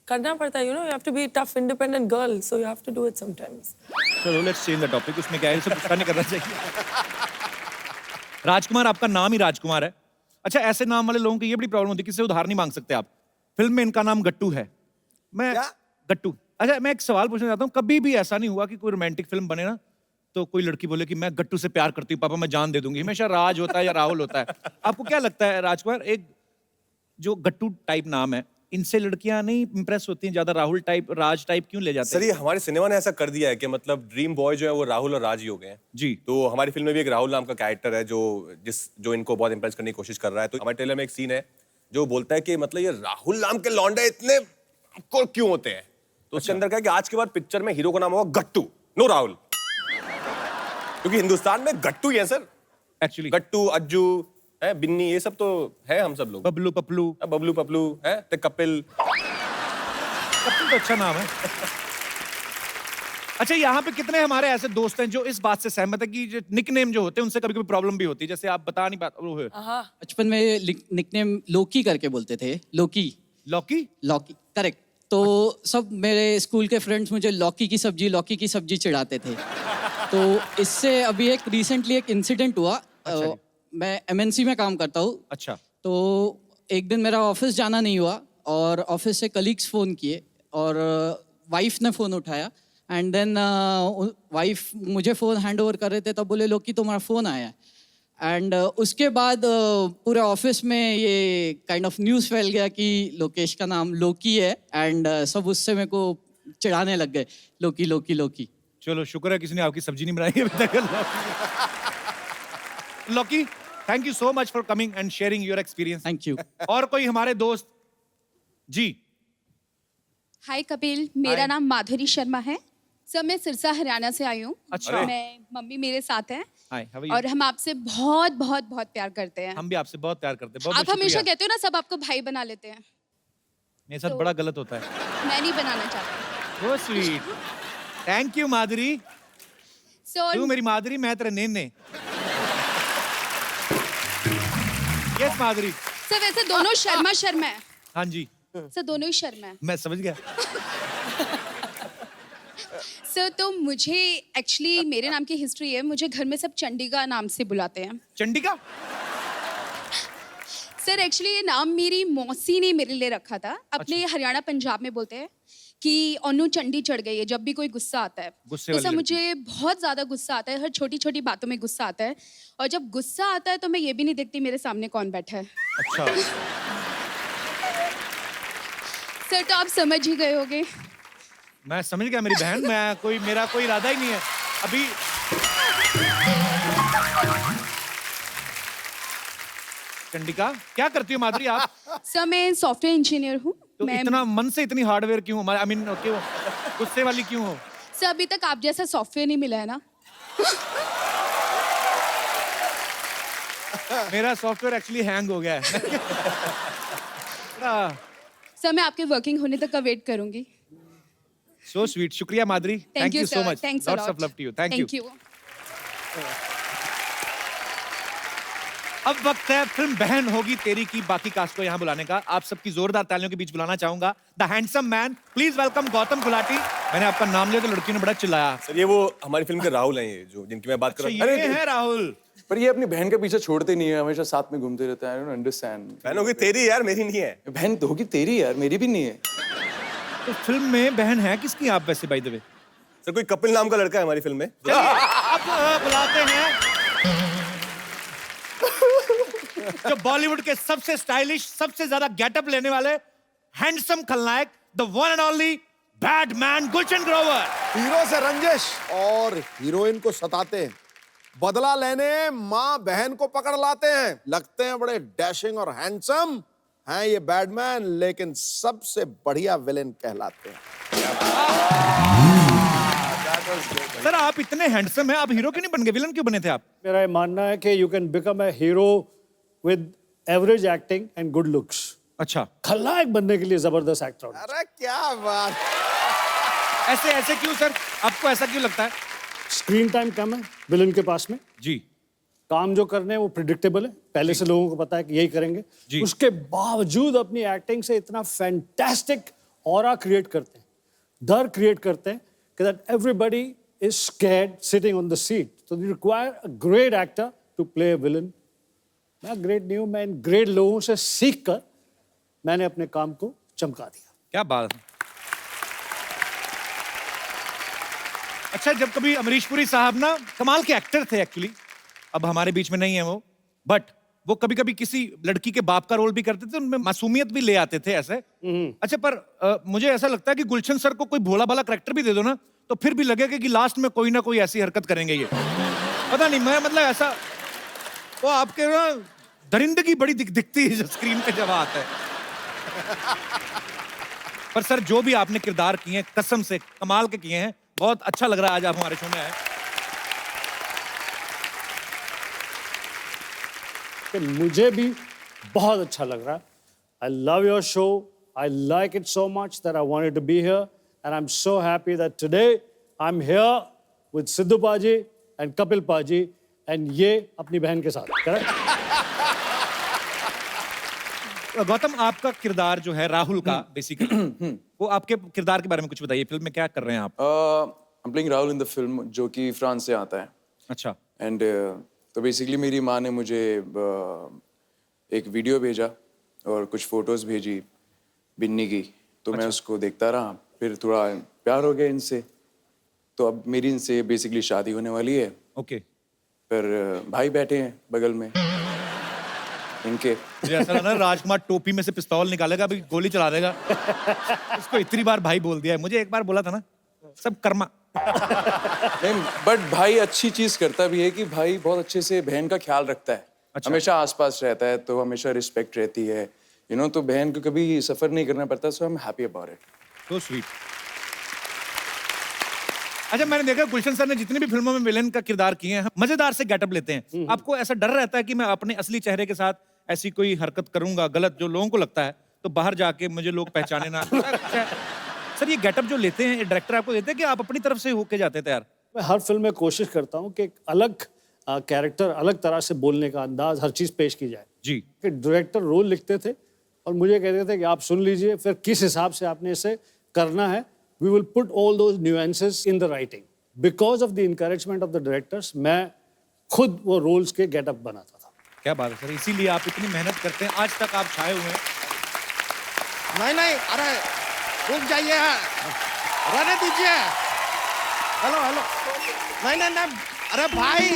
करना पड़ता है, you know, you have to be tough independent girl, so you have to do it sometimes. चलो लेट्स चेंज द टॉपिक, उसमें क्या है, सब गुस्सा नहीं करना चाहिए। राजकुमार, आपका नाम ही राजकुमार है। अच्छा, ऐसे नाम वाले लोगों की ये बड़ी प्रॉब्लम होती है, किसी से उधार नहीं मांग सकते आप। फिल्म में इनका नाम गट्टू है। मैं गट्टू, अच्छा मैं एक सवाल पूछना चाहता हूँ, कभी भी ऐसा नहीं हुआ कि कोई रोमांटिक फिल्म बने ना तो कोई लड़की बोले कि मैं गट्टू से प्यार करती हूँ पापा, मैं जान दे दूंगी? हमेशा राज होता है या राहुल होता है। आपको क्या लगता है राजकुमार, एक जो गट्टू टाइप नाम है, इनसे लड़कियां नहीं इंप्रेस होती हैं ज्यादा? राहुल टाइप, राज टाइप क्यों ले जाते सर, ये हमारे सिनेमा ने ऐसा कर दिया है कि मतलब ड्रीम बॉय जो है वो राहुल और राज ही हो गए हैं जी। तो हमारी फिल्म में भी एक राहुल नाम का कैरेक्टर है जो इनको बहुत इंप्रेस करने की कोशिश कर रहा है। तो हमारे ट्रेलर में एक सीन है जो बोलता है कि मतलब ये राहुल नाम के लौंडे इतने क्यों होते हैं। तो उसके अंदर क्या है कि आज के बाद पिक्चर में हीरो का नाम होगा गट्टू, नो राहुल, क्योंकि हिंदुस्तान में गट्टू ही है सर। एक्चुअली गट्टू, अज्जू है, बिन्नी, ये सब तो है हम सब लोग। बबलू पपलू, बबलू पपलू है, ते कपिल। कपिल तो अच्छा नाम है। अच्छा, यहाँ पे कितने हमारे ऐसे दोस्त हैं जो इस बात से सहमत है कि निकनेम जो होते हैं उनसे कभी कभी प्रॉब्लम भी होती है, जैसे आप बता नहीं पाते? बचपन में निकनेम लोकी करके बोलते थे, लोकी। लौकी? लौकी, करेक्ट। तो सब मेरे स्कूल के फ्रेंड्स मुझे लौकी की सब्जी चिढ़ाते थे। तो इससे अभी एक रिसेंटली एक इंसिडेंट हुआ। मैं एमएनसी में काम करता हूँ। अच्छा। तो एक दिन मेरा ऑफिस जाना नहीं हुआ और ऑफिस से कलीग्स फ़ोन किए और वाइफ ने फ़ोन उठाया एंड देन वाइफ मुझे फ़ोन हैंड ओवर कर रहे थे, तब बोले लोकी तुम्हारा फ़ोन आया है। एंड उसके बाद पूरे ऑफिस में ये काइंड ऑफ न्यूज़ फैल गया कि लोकेश का नाम लोकी है एंड सब उससे मेरे को चिढ़ाने लग गए, लोकी लोकी लोकी। चलो शुक्र है किसी ने आपकी सब्जी नहीं बनाई अभी तक। Loki, thank you so much for coming and sharing your experience. Thank you. और कोई हमारे दोस्त? जी। हाय कपिल, मेरा नाम माधुरी शर्मा है। सर, मैं सिरसा हरियाणा से आई हूँ। अच्छा। मैं, मम्मी मेरे साथ हैं। हाय, हाउ आर यू? और हम आपसे बहुत बहुत बहुत प्यार करते हैं। हम भी आपसे बहुत प्यार करते हैं। बहुत आप हमेशा कहते हो ना सब आपको भाई बना लेते हैं, मेरे साथ बड़ा गलत होता है। मैं नहीं बनाना चाहती। वो स्वीट, थैंक यू माधुरी। तू मेरी माधुरी, मैं तेरा नेने। यस माधुरी। सर वैसे दोनों शर्मा शर्मा है। हाँ जी सर, दोनों ही शर्मा है। मैं समझ गया। सर, तो मुझे एक्चुअली मेरे नाम की हिस्ट्री है। मुझे घर में सब चंडिका नाम से बुलाते हैं। चंडिका? सर एक्चुअली ये नाम मेरी मौसी ने मेरे लिए रखा था। अपने हरियाणा पंजाब में बोलते हैं कि ओनू चंडी चढ़ गई है जब भी कोई गुस्सा आता है। तो सर मुझे बहुत ज़्यादा गुस्सा आता है, हर छोटी छोटी बातों में गुस्सा आता है। और जब गुस्सा आता है तो मैं ये भी नहीं देखती मेरे सामने कौन बैठा है। अच्छा। सर तो आप समझ ही गए होंगे। मैं समझ गया मेरी बहन, मेरा कोई इरादा ही नहीं है अभी। चंडिका, क्या करती हो माधुरी आप? सर मैं सॉफ्टवेयर इंजीनियर हूँ। तो इतना मन से इतनी हार्डवेयर क्यों? आई मीन क्यों गुस्से वाली क्यों हो? सर अभी तक आप जैसा सॉफ्टवेयर नहीं मिला है ना। मेरा सॉफ्टवेयर एक्चुअली हैंग हो गया है। सर मैं आपके वर्किंग होने तक का वेट करूंगी। सो स्वीट, शुक्रिया Madhuri, thank you so much, lots of love to you, thank you. अब वक्त है फिल्म बहन होगी तेरी की बाकी कास्ट को यहाँ बुलाने का। आप सबकी जोरदार तालियों के बीच बुलाना चाहूंगा the handsome man, please welcome Gautam Gulati. मैंने आपका नाम लिया तो लड़कियों ने बड़ा चिल्लाया। सर ये वो हमारी फिल्म के राहुल हैं, ये जो जिनकी मैं बात कर रहा हूँ। ये है राहुल। पर ये अपनी बहन के पीछे छोड़ते नहीं है, हमेशा साथ में घूमते रहता है। I don't understand. बहन होगी तेरी यार, मेरी नहीं है। बहन तो होगी तेरी यार, मेरी भी नहीं है। तो फिल्म में बहन है किसकी आप वैसे बाय द वे? सर कोई कपिल नाम का लड़का है हमारी फिल्म में। अब बुलाते हैं जो बॉलीवुड के सबसे स्टाइलिश, सबसे ज्यादा गेटअप लेने वाले हैंडसम खलनायक, the one and only badman Gulshan Grover. Hero से रंजिश और हीरोइन को सताते हैं, बदला लेने माँ बहन को पकड़ लाते हैं, लगते हैं बड़े डैशिंग और हैंडसम हैं ये बैडमैन, लेकिन सबसे बढ़िया विलेन कहलाते हैं। सर आप इतने हैंडसम हैं, आप हीरो क्यों नहीं बन गए, विलन क्यों बने थे आप? मेरा ये मानना है कि you can become a hero with average acting and good looks. अच्छा, खलनायक बनने के लिए जबरदस्त एक्टर। अरे क्या बात। ऐसे ऐसे क्यों सर, आपको ऐसा क्यों लगता है? स्क्रीन टाइम कम है विलन के पास में जी, काम जो करने हैं वो प्रिडिक्टेबल है, पहले से लोगों को पता है कि यही करेंगे। उसके बावजूद अपनी एक्टिंग से इतना फैंटास्टिक ऑरा क्रिएट करते हैं, डर क्रिएट करते हैं कि that everybody is scared sitting on the seat. So they require a great actor to play a villain. मैं ग्रेट नहीं हूं, मैं इन ग्रेट लोगों से सीख कर मैंने अपने काम को चमका दिया। क्या बात है। अच्छा, जब कभी अमरीश पुरी साहब ना कमाल के एक्टर थे एक्चुअली, अब हमारे बीच में नहीं है वो, बट वो कभी कभी किसी लड़की के बाप का रोल भी करते थे, उनमें मासूमियत भी ले आते थे ऐसे। अच्छा, पर मुझे ऐसा लगता है कि गुलशन सर को कोई भोला भाला करैक्टर भी दे दो ना, तो फिर भी लगेगा कि लास्ट में कोई ना कोई ऐसी हरकत करेंगे ये। पता नहीं, मैं मतलब ऐसा, वो आपके ना दरिंदगी बड़ी दिखती है स्क्रीन पे जब आता है। पर सर, जो भी आपने किरदार किए हैं कसम से कमाल के किए हैं, बहुत अच्छा लग रहा है आज आप हमारे शो में आए। मुझे भी बहुत अच्छा लग रहा है। I love your show. I like it so much that I wanted to be here, and I'm so happy that today I'm here with Sidhu Paji and Kapil Paji, and ये अपनी बहन के साथ। Correct? गौतम, आपका किरदार जो है राहुल का बेसिकली, वो आपके किरदार के बारे में कुछ बताइए। फिल्म में क्या कर रहे हैं आप? I'm playing Rahul in the film, जो कि फ्रांस से आता है। अच्छा। एंड तो बेसिकली मेरी माँ ने मुझे एक वीडियो भेजा और कुछ फोटोज भेजी बिन्नी की, तो मैं उसको देखता रहा, फिर थोड़ा प्यार हो गया इनसे, तो अब मेरी इनसे बेसिकली शादी होने वाली है। ओके। पर भाई बैठे हैं बगल में इनके। मुझे ऐसा लग रहा है राजकुमार टोपी में से पिस्तौल निकालेगा, अभी गोली चला देगा। उसको इतनी बार भाई बोल दिया है, मुझे एक बार बोला था ना, सब कर्मा। नहीं, बट भाई अच्छी चीज करता भी है कि भाई बहुत अच्छे से बहन का ख्याल रखता है। अच्छा। हमेशा आसपास रहता है, तो हमेशा रिस्पेक्ट रहती है, यू नो, तो बहन को कभी सफर नहीं करना पड़ता। So I am happy about it. So sweet. अच्छा, मैंने देखा गुलशन सर ने जितनी भी फिल्मों में विलेन का किरदार किए हैं, मजेदार से गेटअप लेते हैं। आपको ऐसा डर रहता है कि मैं अपने असली चेहरे के साथ ऐसी कोई हरकत करूंगा गलत, जो लोगों को लगता है, तो बाहर जाके मुझे लोग पहचाने ना? सर, ये गेटअप जो लेते हैं डायरेक्टर आपको देते हैं कि आप अपनी तरफ से होके जाते हैं तैयार? मैं हर फिल्म में कोशिश करता हूँ कि एक अलग कैरेक्टर, अलग तरह से बोलने का अंदाज, हर चीज पेश की जाए जी। कि डायरेक्टर रोल लिखते थे और मुझे कहते थे कि आप सुन लीजिए, फिर किस हिसाब से आपने इसे करना है। We will put all those nuances in the writing. Because of the encouragement of the directors, मैं खुद वो रोल्स के गेटअप बनाता था। क्या बात है सर, इसीलिए आप इतनी मेहनत करते हैं, आज तक आप छाए हुए हैं। नहीं, अरे रुक जाइए, रहने दीजिए। हेलो, नहीं, अरे भाई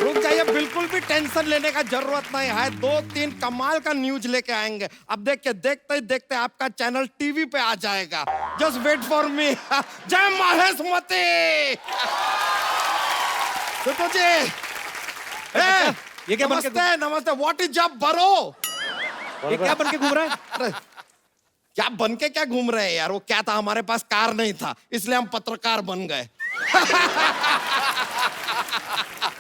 रुक जाइए, बिल्कुल भी टेंशन लेने का जरूरत नहीं है। 2-3 कमाल का न्यूज लेके आएंगे। अब देखिए, देखते ही देखते आपका चैनल टीवी पे आ जाएगा। Just wait for me. जय महेशमती। देखो जी, ये क्या बन के नमस्ते, व्हाट इज जब बरो? ये क्या बन के घूम रहा है? अरे क्या बन के क्या घूम रहे हैं यार? वो क्या था, हमारे पास कार नहीं था, इसलिए हम पत्रकार बन गए।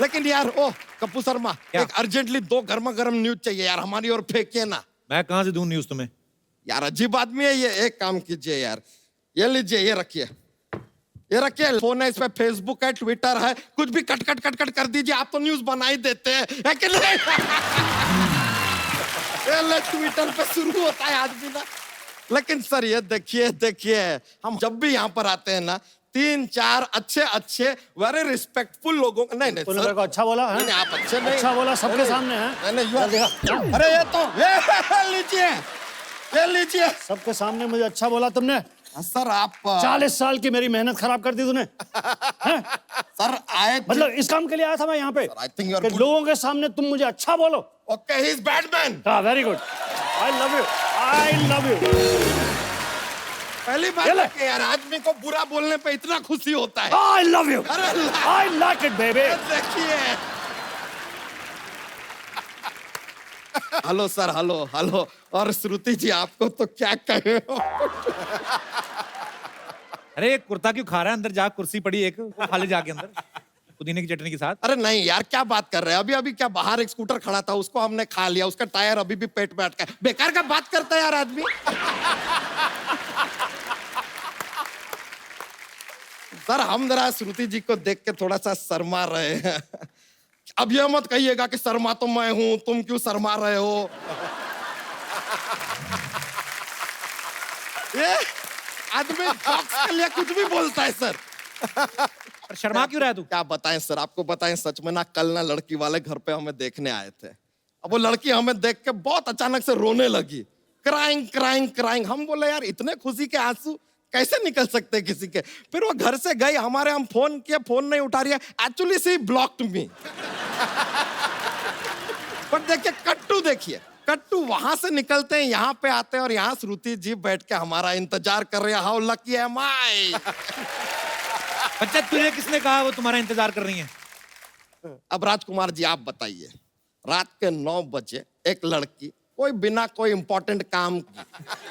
लेकिन यार, ओ कप्पू शर्मा, एक अर्जेंटली 2 गर्मा गर्म न्यूज चाहिए यार, हमारी ओर फेंकिए ना। मैं कहां से दूं न्यूज तुम्हें? यार अजीब आदमी है ये। एक काम कीजिए यार, ये लीजिए, ये रखिए, ये रखिए। फोन है, इस पे फेसबुक है, ट्विटर है, कुछ भी कट कर दीजिए, आप तो न्यूज बना ही देते हैं, है कि नहीं? ट्विटर पे शुरू होता है आदमी ना। लेकिन सर ये देखिए, हम जब भी यहाँ पर आते हैं ना, 3-4 अच्छे वेरी रिस्पेक्टफुल लोगों को, नहीं सर को अच्छा बोला है? नहीं, आप अच्छे नहीं, अच्छा बोला सबके सामने है। नहीं, अरे ये तो लीजिए, सबके सामने मुझे अच्छा बोला तुमने। सर आप 40 साल की मेरी मेहनत खराब कर दी तूने। सर आए, मतलब इस काम के लिए आया था मैं यहाँ पे कि लोगों के सामने तुम मुझे अच्छा बोलो। Okay, he is Batman. हाँ, very good, I love you. पहली बार कि यार आदमी को बुरा बोलने पे इतना खुशी होता है। आई love you, I like it baby. देखिए, हेलो सर, हेलो। और श्रुति जी, आपको तो क्या कहे। अरे कुर्ता क्यों खा रहा है? अंदर जा, कुर्सी पड़ी एक, खा ले जाके अंदर पुदीने की चटनी के साथ। अरे नहीं यार, क्या बात कर रहे हैं? अभी क्या बाहर एक स्कूटर खड़ा था, उसको हमने खा लिया, उसका टायर अभी भी पेट में अटका है। बेकार का बात करता है यार आदमी। सर हम जरा श्रुति जी को देख के थोड़ा सा शर्मा रहे हैं। अब ये मत कहिएगा कि शर्मा तो मैं हूं, तुम क्यों शर्मा रहे हो। ये आदमी जॉक्स के लिए कुछ भी बोलता है सर। पर शर्मा क्यों रहा है तू? क्या बताएं सर, आपको बताएं सच में ना, कल ना लड़की वाले घर पे हमें देखने आए थे। अब वो लड़की हमें देख के बहुत अचानक से रोने लगी, क्राइंग क्राइंग क्राइंग। हम बोले यार इतने खुशी के आंसू कैसे निकल सकते हैं किसी के। फिर वो घर से गई, हमारे हम फोन किए, फोन नहीं उठा रही है। एक्चुअली सी ब्लॉक्ड मी। पर देखिए कट्टू, देखिए कट्टू वहां से निकलते हैं, यहाँ पे आते हैं और यहाँ श्रुति जी बैठ के हमारा इंतजार कर रही है। हाउ लकी एम आई। बच्चा तुझे किसने कहा वो तुम्हारा इंतजार कर रही है? अब राजकुमार जी आप बताइए, रात के 9 बजे एक लड़की कोई बिना कोई इंपॉर्टेंट काम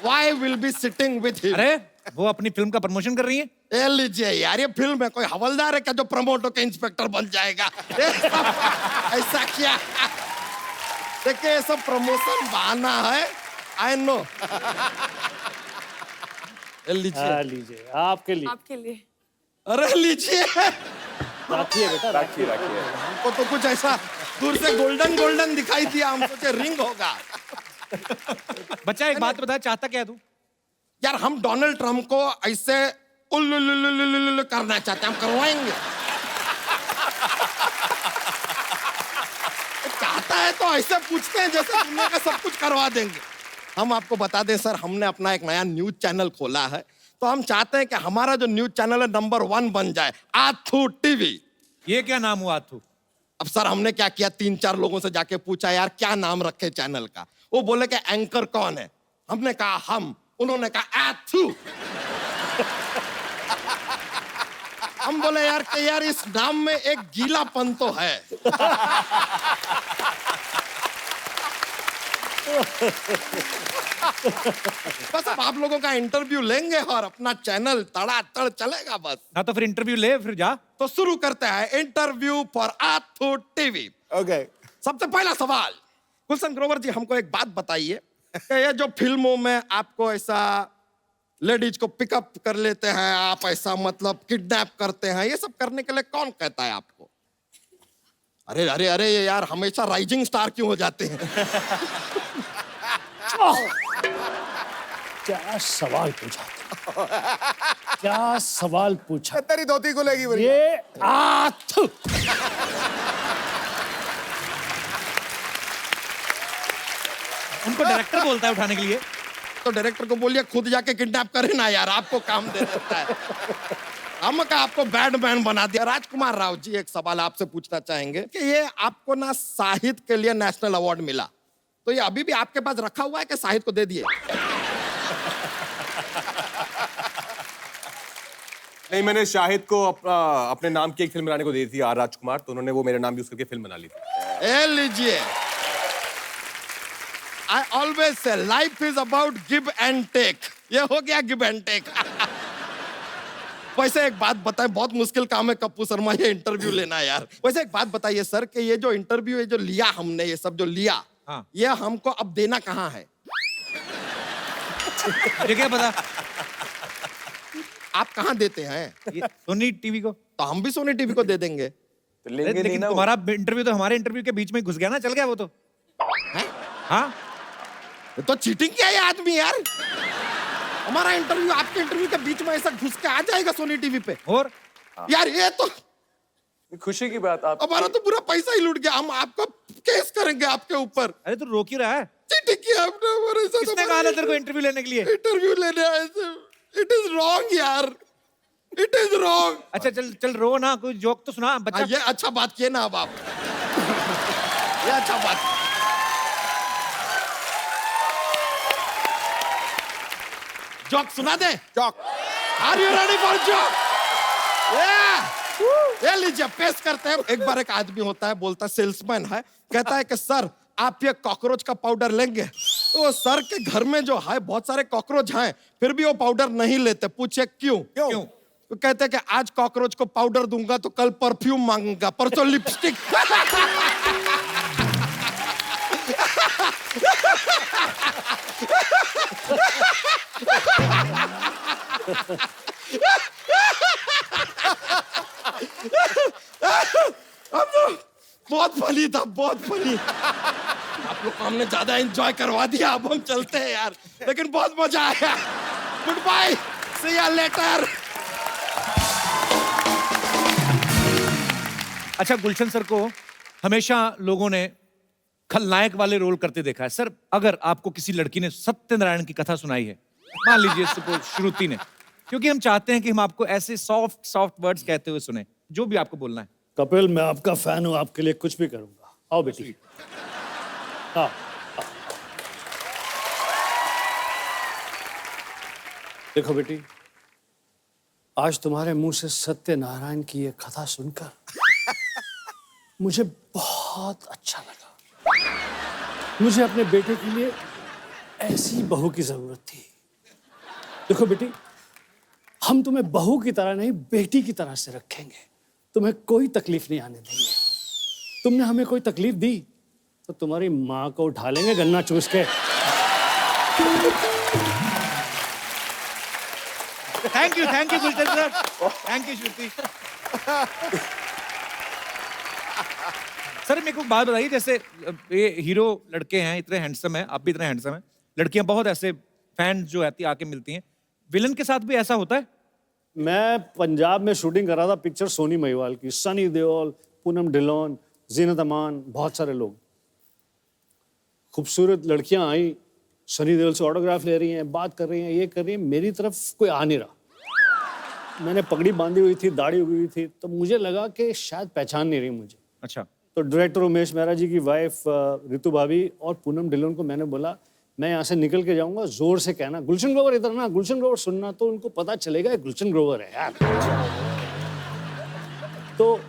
why will be sitting with him? अरे वो अपनी फिल्म का प्रमोशन कर रही है। ए लीजिए यार, ये फिल्म है, कोई हवलदार है क्या जो प्रमोट होकर इंस्पेक्टर बन जाएगा? ऐसा क्या? देखिए ये सब प्रमोशन बहाना है, आई नो। लीजिए लीजिए आपके लिए। आपके लिए। अरे लीजिए, राखिए बेटा, राखिए राखिए। हमको तो कुछ ऐसा दूर से गोल्डन गोल्डन दिखाई दिया, हम सोचे रिंग होगा। बच्चा एक बात बता, चाहता क्या है तू? यार हम डोनाल्ड ट्रम्प को ऐसे उल्लू करना चाहते हैं, हम करवाएंगे। चाहता है तो ऐसे पूछते हैं जैसे दुनिया का सब कुछ करवा देंगे। हम आपको बता दें सर, हमने अपना एक नया न्यूज चैनल खोला है, तो हम चाहते हैं कि हमारा जो न्यूज चैनल है नंबर 1 बन जाए, आथू टीवी। ये क्या नाम हुआ आथू? अब सर हमने क्या किया, 3-4 लोगों से जाके पूछा यार क्या नाम रखे चैनल का। वो बोले कि एंकर कौन है? हमने कहा हम, उन्होंने कहा आथू। हम बोले यार कि यार इस नाम में एक गीलापन तो है। बस अब आप लोगों का इंटरव्यू लेंगे और अपना चैनल तड़ातड़ चलेगा बस। ना तो फिर इंटरव्यू ले, फिर जा। तो शुरू करते हैं इंटरव्यू फॉर आथू टीवी। ओके। सबसे पहला सवाल, गुलशन ग्रोवर जी हमको एक बात बताइए कि ये जो फिल्मों में आपको ऐसा लेडीज को पिकअप कर लेते हैं, आप ऐसा मतलब किडनैप करते हैं, ये सब करने के लिए कौन कहता है आपको? अरे अरे अरे ये यार हमेशा राइजिंग स्टार क्यों हो जाते हैं? क्या सवाल पूछा, क्या सवाल पूछा। तेरी धोती को लेगी बड़ी। ये आथू। उनको डायरेक्टर बोलता है उठाने के लिए। तो डायरेक्टर को बोलिए खुद जाके किडनैप करे ना यार, आपको काम दे देता है। हम का आपको बैडमैन बना दिया। राजकुमार राव जी एक सवाल आपसे पूछना चाहेंगे कि ये आपको ना साहित्य के लिए नेशनल अवार्ड मिला, तो ये अभी भी आपके पास रखा हुआ है कि साहित्य को दे दिए? नहीं, मैंने शाहिद को अपने नाम की एक फिल्म बनाने को दी थी, आर राजकुमार, तो उन्होंने वो मेरा नाम यूज करके फिल्म बना ली थी। ए लीजिए, I always say life is about give and take. ये हो गया give and take. वैसे एक बात बताएं, बहुत मुश्किल काम है कप्पू शर्मा ये इंटरव्यू लेना यार। वैसे एक बात बताइए सर कि ये जो इंटरव्यू है जो लिया हमने, ये सब जो लिया, हाँ। ये हमको अब देना कहाँ है? ये क्या पता? आप कहाँ देते हैं? सोनी टीवी को। तो हम भी सोनी टीवी को दे देंगे। तो लेंगे लेकिन तुम्हारा इंटरव्यू तो हमारे इंटरव्यू के बीच में घुस गया ना, चल गया वो तो। हाँ तो चीटिंग किया ये आदमी यार। हमारा इंटरव्यू आपके इंटरव्यू के बीच में ऐसा घुस के आ जाएगा सोनी टीवी पे। और यार ये तो खुशी की बात। आप हमारा तो पूरा पैसा ही लूट गया, हम आपको केस करेंगे आपके ऊपर। अरे तू रोक ही रहा है। चीटिंग किया आपने हमारे साथ। किसने कहा था तेरे को इंटरव्यू लेने के लिए? इंटरव्यू लेने आए थे। इट इज रॉन्ग यार, इट इज रॉन्ग। अच्छा चल चल रो ना, कोई जोक तो सुना बच्चा। ये अच्छा बात किए ना अब आप। ये अच्छा बात। जोक सुना दे। Joke. Are you ready for joke? ये लीजिए पेश करते हैं। एक बार एक आदमी होता है, बोलता है, सेल्समैन है, कहता है कि सर आप ये कॉकरोच का पाउडर लेंगे? तो सर के घर में जो है बहुत सारे कॉकरोच हैं, फिर भी वो पाउडर नहीं लेते। पूछे क्यों? क्यों? तो कहते हैं कि आज कॉकरोच को पाउडर दूंगा तो कल परफ्यूम मांगूंगा, परसों लिपस्टिक। बहुत फनी था, बहुत फनी। आप लोग को हमने ज्यादा एंजॉय करवा दिया, अब हम चलते हैं यार, लेकिन बहुत मजा आया। Good bye, see you later. अच्छा, गुलशन सर को हमेशा लोगों ने खलनायक वाले रोल करते देखा है। सर, अगर आपको किसी लड़की ने सत्यनारायण की कथा सुनाई है, मान लीजिए श्रुति ने, क्योंकि हम चाहते हैं कि हम आपको ऐसे सॉफ्ट सॉफ्ट वर्ड्स कहते हुए सुने, जो भी आपको बोलना है। कपिल, मैं आपका फैन हूं, आपके लिए कुछ भी करूंगा। आओ बेटी। हाँ, देखो बेटी, आज तुम्हारे मुंह से सत्यनारायण की ये कथा सुनकर मुझे बहुत अच्छा लगा। मुझे अपने बेटे के लिए ऐसी बहू की जरूरत थी। देखो बेटी, हम तुम्हें बहू की तरह नहीं, बेटी की तरह से रखेंगे। तुम्हें कोई तकलीफ नहीं आने देंगे। तुमने हमें कोई तकलीफ दी तो तुम्हारी माँ को उठा लेंगे गन्ना चूस के। Thank you Gulshan sir, thank you Shruti. Sir, मेरे को बात बताइए, जैसे ये हीरो लड़के हैं, इतने हैंडसम हैं, आप भी इतने हैंडसम हैं, लड़कियां बहुत ऐसे फैन जो आती आके मिलती हैं, विलन के साथ भी ऐसा होता है? मैं पंजाब में शूटिंग कर रहा था पिक्चर सोनी महिवाल की, सनी देओल, पूनम ढिल्लोन, जीनत अमान, बहुत सारे लोग। खूबसूरत लड़कियां आई, सनी देओल से ऑटोग्राफ ले रही हैं, बात कर रही हैं, ये कर रही हैं, मेरी तरफ कोई आ नहीं रहा। मैंने पगड़ी बांधी हुई थी, दाढ़ी उगी हुई थी, तो मुझे लगा कि शायद पहचान नहीं रही मुझे। अच्छा। तो डायरेक्टर उमेश मेहरा जी की वाइफ रितु भाभी और पूनम ढिल्लोन को मैंने बोला, मैं यहाँ से निकल के जाऊंगा, जोर से कहना गुलशन ग्रोवर इधर ना, गुलशन ग्रोवर सुनना, तो उनको पता चलेगा गुलशन ग्रोवर है यार। तो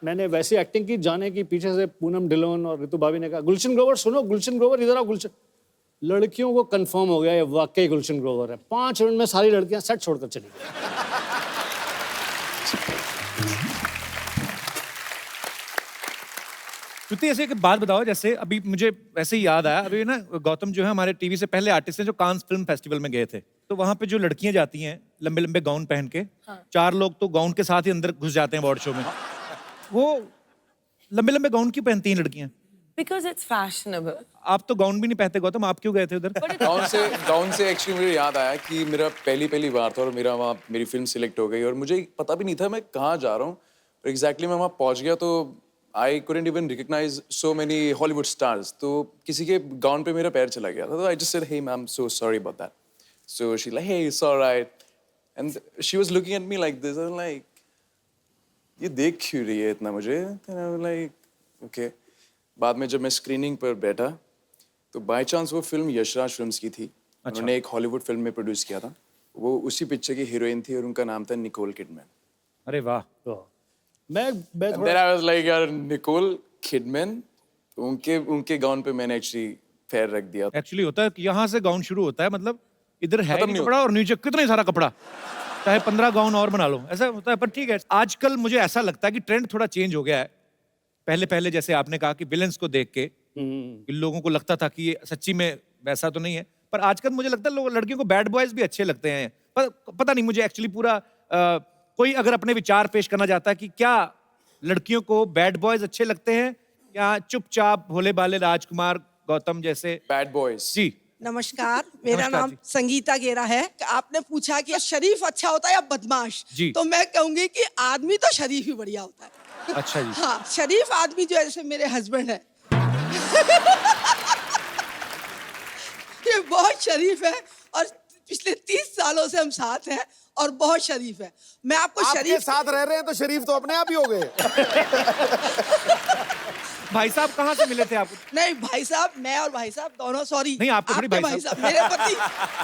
मैंने वैसी एक्टिंग की, जाने की, पीछे से पूनम ढिल्लोन और रितु भाभी ने कहा गुलशन ग्रोवर सुनो, गुलशन ग्रोवर इधर आओ, गुलशन। लड़कियों को कंफर्म हो गया ये वाकई गुलशन ग्रोवर है। 5 मिनट में सारी लड़कियां सेट छोड़कर चली गई। श्रुति, ऐसे एक बात बताओ, जैसे अभी मुझे वैसे ही याद आया, अभी ना गौतम जो है हमारे टीवी से पहले आर्टिस्ट हैं जो कांस फिल्म फेस्टिवल में गए थे, तो वहां पे जो लड़कियां जाती हैं लंबे लंबे गाउन पहन के, 4 लोग तो गाउन के साथ ही अंदर घुस जाते हैं अवार्ड शो में। वो लंबे लंबे गाउन क्यों पहनती हैं लड़कियां? Because it's fashionable. आप तो गाउन भी नहीं पहनते गौतम, आप क्यों गए थे उधर? गाउन से एक्चुअली मुझे याद आया कि मेरा पहली बार था और मेरी फिल्म सिलेक्ट हो गई और मुझे पता भी नहीं था मैं कहाँ जा रहा हूँ। और एग्जैक्टली मैं वहाँ पहुँच गया तो I couldn't even recognize so many Hollywood stars. तो किसी के गाउन पे मेरा पैर चला गया था, तो I just said, hey ma'am, so sorry about that. So she's like, hey, it's all right. And she was looking at me like this. I'm like, ये देख क्यों रही है इतना मुझे? And I'm like, okay. बाद में जब मैं स्क्रीनिंग पर बैठा तो बाय चांस वो फिल्म यशराज फिल्म्स की थी। उन्होंने एक हॉलीवुड फिल्म में प्रोड्यूस किया था, वो उसी पिक्चर की हीरोइन थी और उनका नाम था निकोल किडमैन। अरे वाह। मैं Then I was like, यार निकोल किडमैन, उनके गाउन पे मैंने एक्चुअली पैर रख दिया। एक्चुअली होता है कि यहाँ से गाउन शुरू होता है, मतलब इधर है नहीं कपड़ा और नीचे कितना सारा कपड़ा, चाहे 15 गाउन और बना लो, ऐसा होता है। पर ठीक है, आजकल मुझे ऐसा लगता है कि ट्रेंड थोड़ा चेंज हो गया है। पहले जैसे आपने कहा कि विलेंस को देख के लोगों को लगता था कि ये सच्ची में वैसा तो नहीं है, पर आजकल मुझे लगता है लड़कियों को बैड बॉयज भी अच्छे लगते हैं। पर पता नहीं, मुझे एक्चुअली पूरा कोई अगर अपने विचार पेश करना चाहता है कि क्या लड़कियों को बैड बॉयज अच्छे लगते हैं या चुपचाप भोले भाले राजकुमार गौतम जैसे बैड बॉयज? जी नमस्कार, मेरा नाम संगीता गेरा है। आपने पूछा कि शरीफ अच्छा होता है या बदमाश, तो मैं कहूंगी कि आदमी तो शरीफ ही बढ़िया होता है। अच्छा जी। हाँ, शरीफ आदमी जो है, जैसे मेरे हस्बैंड है ये बहुत शरीफ है और पिछले 30 सालों से हम साथ हैं और बहुत शरीफ है। मैं आपको शरीफ साथ रह रहे हैं तो शरीफ तो अपने आप ही हो गए। भाई साहब कहाँ से मिले थे आपको? नहीं भाई साहब, मैं और भाई साहब दोनों, सॉरी नहीं आपको थोड़ी भाई साहब, मेरे पति।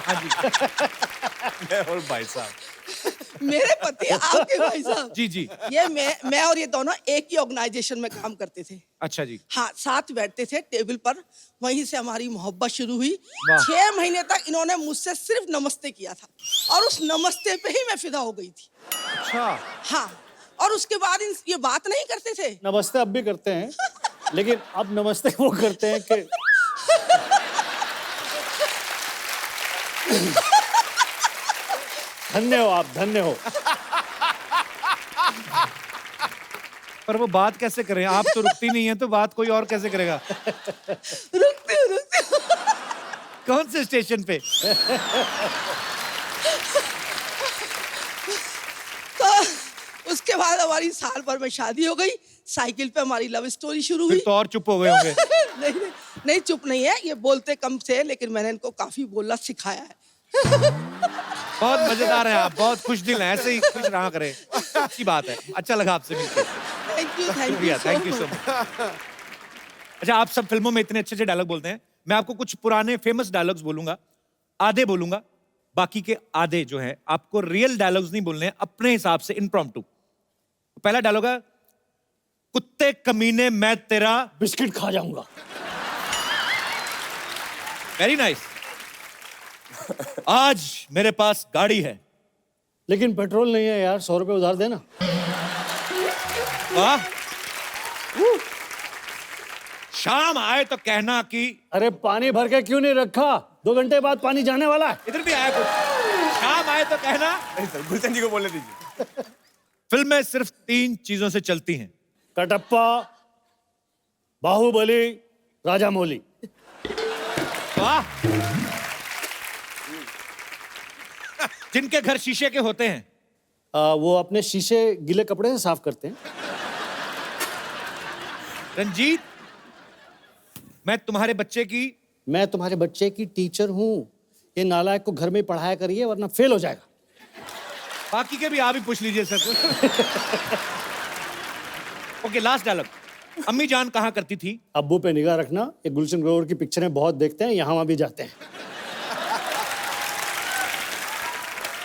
हाँ जी। मैं और भाई साहब, मेरे पति आपके भाई साहब। जी जी। ये मैं और ये दोनों एक ही ऑर्गेनाइजेशन में काम करते थे। अच्छा जी। हाँ, साथ बैठते थे टेबल पर, वहीं से हमारी मोहब्बत शुरू हुई। 6 महीने तक इन्होंने मुझसे सिर्फ नमस्ते किया था और उस नमस्ते पे ही मैं फिदा हो गई थी। अच्छा। हाँ, और उसके बाद ये बात नहीं करते थे। नमस्ते अब भी करते हैं, लेकिन अब नमस्ते वो करते हैं कि धन्य हो आप, धन्य हो। पर वो बात कैसे करें? आप तो रुकती नहीं है, तो बात कोई और कैसे करेगा? रुकती हूँ। कौन से स्टेशन पे? तो उसके बाद हमारी साल भर में शादी हो गई, साइकिल पे हमारी लव स्टोरी शुरू हुई। फिर तो और चुप हो गए होंगे। नहीं चुप नहीं है, ये बोलते कम से, लेकिन मैंने इनको काफी बोलना सिखाया है। बहुत मजेदार है आप, बहुत खुश दिल हैं, ऐसे ही खुश रहा करें। अच्छी बात है, अच्छा लगा आपसे मिलकर। Thank you so much. अच्छा, आप सब फिल्मों में इतने अच्छे अच्छे डायलॉग बोलते हैं, मैं आपको कुछ पुराने फेमस डायलॉग्स बोलूंगा, आधे बोलूंगा, बाकी के आधे जो है आपको रियल डायलॉग्स नहीं बोलने हैं, अपने हिसाब से इम्प्रॉम्प्टू। पहला डायलॉग है, कुत्ते कमीने मैं तेरा बिस्किट खा जाऊंगा। Very nice. आज मेरे पास गाड़ी है, लेकिन पेट्रोल नहीं है यार, 100 रुपए उधार देना। वाह। शाम आए तो कहना कि अरे पानी भर के क्यों नहीं रखा, 2 घंटे बाद पानी जाने वाला है। इधर भी आया कुछ। शाम आए तो कहना। गुलशन जी को बोलने दीजिए। फिल्में सिर्फ 3 चीजों से चलती हैं, कटप्पा, बाहुबली, राजा मौली। वाह। जिनके घर शीशे के होते हैं, वो अपने शीशे गीले कपड़े से साफ करते हैं। रंजीत, मैं तुम्हारे बच्चे की टीचर हूँ। ये नालायक को घर में पढ़ाया करिए वरना फेल हो जाएगा। बाकी के भी आप ही पूछ लीजिए सर। Okay, last dialogue. अम्मी जान कहाँ करती थी? अब्बू पे निगाह रखना, ये गुलशन ग्रोवर की पिक्चरें बहुत देखते हैं, यहाँ वहाँ भी जाते हैं।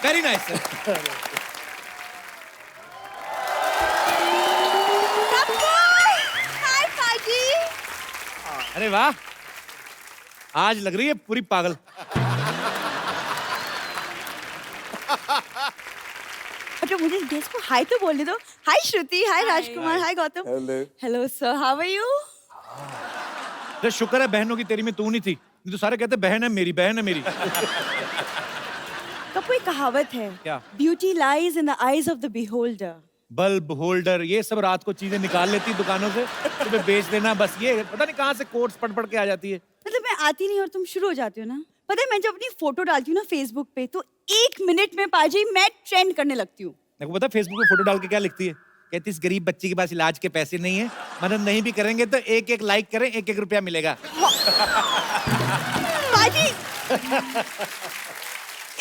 Very nice sir. हाय पाजी। अरे वाह, आज लग रही है पूरी पागल। अच्छा, मुझे गेस्ट को हाय तो बोलने दो। Hi Shruti, hi Rajkumar, hi Gautam. Hello sir, how are you? तो शुक्र है बहनों की तेरी में तू नहीं थी, नहीं तो सारे कहते बहन है मेरी, बहन है मेरी। तो कोई कहावत है, क्या? Beauty lies in the eyes of the beholder. Bulb holder, ये सब रात को चीजें निकाल लेती दुकानों से, तुम्हें बेच देना, बस ये पता नहीं कहाँ से कोट्स पढ़ पढ़ के आ जाती है। मतलब मैं आती नहीं और तुम शुरू हो जाती हो ना। पता है, मैं जब अपनी फोटो डालती हूँ ना फेसबुक पे, तो 1 मिनट में पाजी मैं ट्रेंड करने लगती हूँ। मेरे को पता फेसबुक पे फोटो डाल के क्या लिखती है? कहती इस गरीब बच्ची के पास इलाज के पैसे नहीं है, मदद नहीं भी करेंगे तो 1-1 लाइक करें, 1-1 रुपया मिलेगा। पाजी,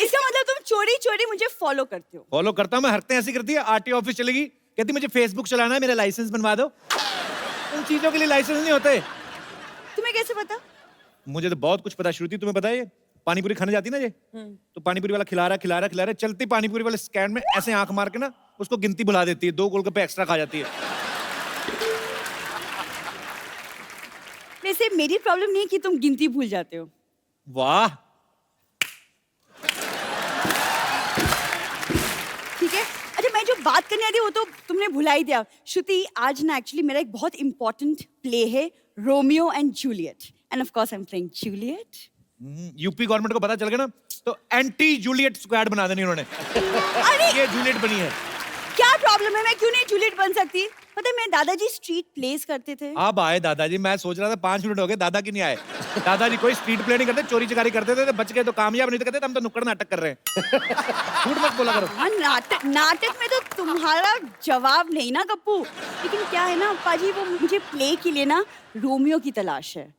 इसका मतलब तुम चोरी चोरी मुझे फॉलो करते हो। फॉलो करता हूँ मैं, हरकतें ऐसी करती है। आरटीओ ऑफिस चलेगी, कहती मुझे फेसबुक चलाना है, मेरा लाइसेंस बनवा दो। उन चीजों के लिए लाइसेंस नहीं होते। तुम्हें कैसे पता? मुझे तो बहुत कुछ पता। श्रुति, तुम्हें पता है ये पानी पूरी खाने जाती ना ये, तो पानी पूरी वाला खिला रहा है, चलती पानी पूरी वाले स्टैंड में ऐसे आंख मार के ना उसको गिनती भुला देती है, 2 गोलगप्पे एक्स्ट्रा खा जाती है। वैसे मेरी प्रॉब्लम नहीं है कि तुम गिनती भूल जाते हो। वाह, ठीक है। अच्छा, मैं जो बात करने आती वो तो तुमने भुला ही दिया। श्रुति, आज ना एक्चुअली मेरा एक बहुत इंपॉर्टेंट प्ले है, Romeo and Juliet, end of course I am playing Juliet. UP government को पता चल गया ना तो एंटी जूलियट स्क्वाड बना देनी उन्होंने। ये जूलियट बनी है। क्या प्रॉब्लम है, मैं क्यों नहीं जूलियट बन सकती? पता है, मैं दादाजी स्ट्रीट प्लेस करते थे। अब आए दादाजी, मैं सोच रहा था 5 मिनट हो गए दादा की नहीं आए। दादाजी कोई स्ट्रीट प्ले नहीं करते, चोरी चकारी करते थे, बच गए तो कामयाब, नहीं तो कहते हम तो नुक्कड़ नाटक कर रहे हैं। झूठ मत बोला करो। हाँ, नाटक में तो तुम्हारा जवाब नहीं ना गप्पू। लेकिन क्या है ना पाजी, वो मुझे प्ले के लिए ना रोमियो की तलाश है।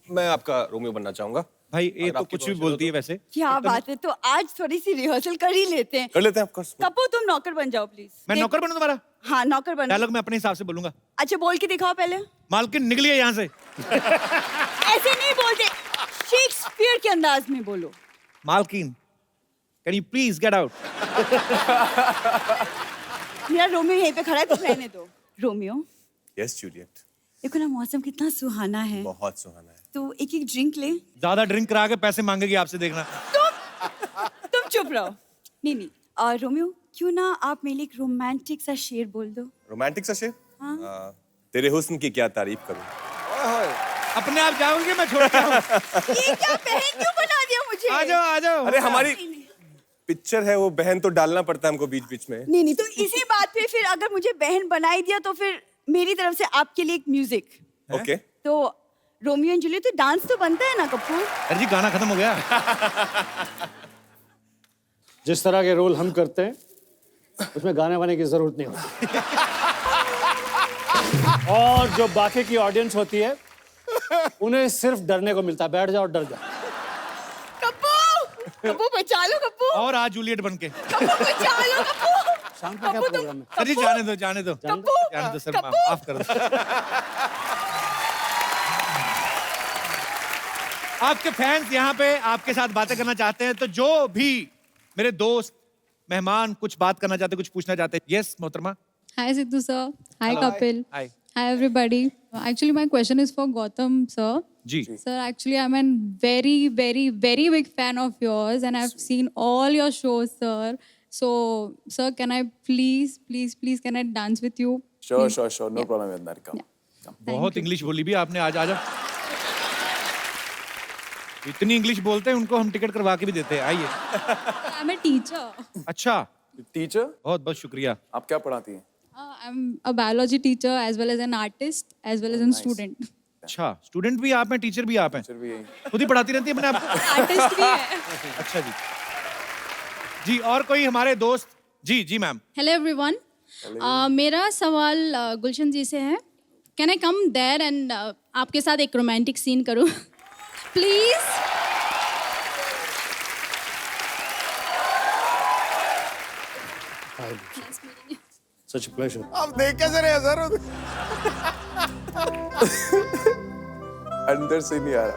मैं आपका रोमियो बनना चाहूंगा। भाई ये तो कुछ भी बोलती है वैसे। क्या बात है, तो आज थोड़ी सी रिहर्सल कर ही लेते हैं। कर लेते हैं, ऑफ कोर्स। कप्पू, तुम नौकर बन जाओ प्लीज। मैं नौकर बनूं तुम्हारा? हाँ, नौकर बनो। डायलॉग मैं अपने हिसाब से बोलूंगा। अच्छा, बोल के दिखाओ पहले। मालकिन निकलिए यहाँ से। ऐसे नहीं बोलते, शेक्सपियर के अंदाज में बोलो। मालकिन, can you please get out? मेरा रोमियो यहीं पे खड़ा है, तुम रहने दो। Romeo, yes Juliet. देखो ना, मौसम कितना सुहाना है। बहुत सुहाना है। तो एक ड्रिंक ले। ज्यादा ड्रिंक करा के पैसे मांगेगी आपसे, देखना। तुम चुप रहो। नहीं, और रोमियो, क्यों ना आप मेरे लिए एक रोमांटिक सा शेर बोल दो। रोमांटिक सा शेर? हाँ। तेरे हुस्न की क्या तारीफ करूं। अपने आप जाओगे, मैं छोड़ के आऊं। ये क्या बहन क्यों बना दिया मुझे? आ जाओ। अरे पिक्चर है वो, बहन तो डालना पड़ता है हमको बीच बीच में। नहीं तो इसी बात पे फिर अगर मुझे बहन बनाई दिया तो फिर मेरी तरफ से आपके लिए एक म्यूजिक। ओके। तो रोमियो एंड जूलियट तो डांस तो बनता है ना कपूर? अरे जी गाना खत्म हो गया। जिस तरह के रोल हम करते हैं उसमें गाने वाने की जरूरत नहीं होती। और जो बाकी की ऑडियंस होती है उन्हें सिर्फ डरने को मिलता है, बैठ जाओ डर जाओ। कप्पू बचा लो कप्पू। और आज जूलियट बन के। कप्पू बचा लो कप्पू। शाम का क्या प्रोग्राम है? सर जी जाने दो जाने दो जाने दो सर, माफ कर दो। आपके फैंस यहाँ पे आपके साथ बातें करना चाहते हैं, तो जो भी मेरे दोस्त मेहमान कुछ बात करना चाहते, कुछ पूछना चाहते हैं। यस मोहतरमा। Hi Sidhu sir. Hi Hello. Kapil. Hi. Hi everybody. Actually my question is for Gautam sir. जी। Sir, actually I'm a very big fan of yours and I've seen all your shows sir. So sir, can I please can I dance with you? Sure. No problem with that. Come. बहुत English बोली भी आपने आज। आजा, इतनी English बोलते हैं उनको हम टिकट करवा के भी देते हैं। आइए। I'm a teacher. अच्छा टीचर, बहुत शुक्रिया। आप क्या पढ़ाती हैं? I'm a biology teacher as well as an artist as well as a student. अच्छा, स्टूडेंट भी आप हैं, टीचर भी आप हैं? टीचर भी यही। खुद ही पढ़ाती रहती है अपने आप को? आर्टिस्ट भी है। अच्छा जी। जी और कोई हमारे दोस्त? जी मैम। Hello everyone. मेरा सवाल गुलशन जी से है। Can I come there and आपके साथ एक रोमांटिक सीन करूं? Please. Such a pleasure. आप देख कैसे रहे सर? अंदर से नहीं आ रहा।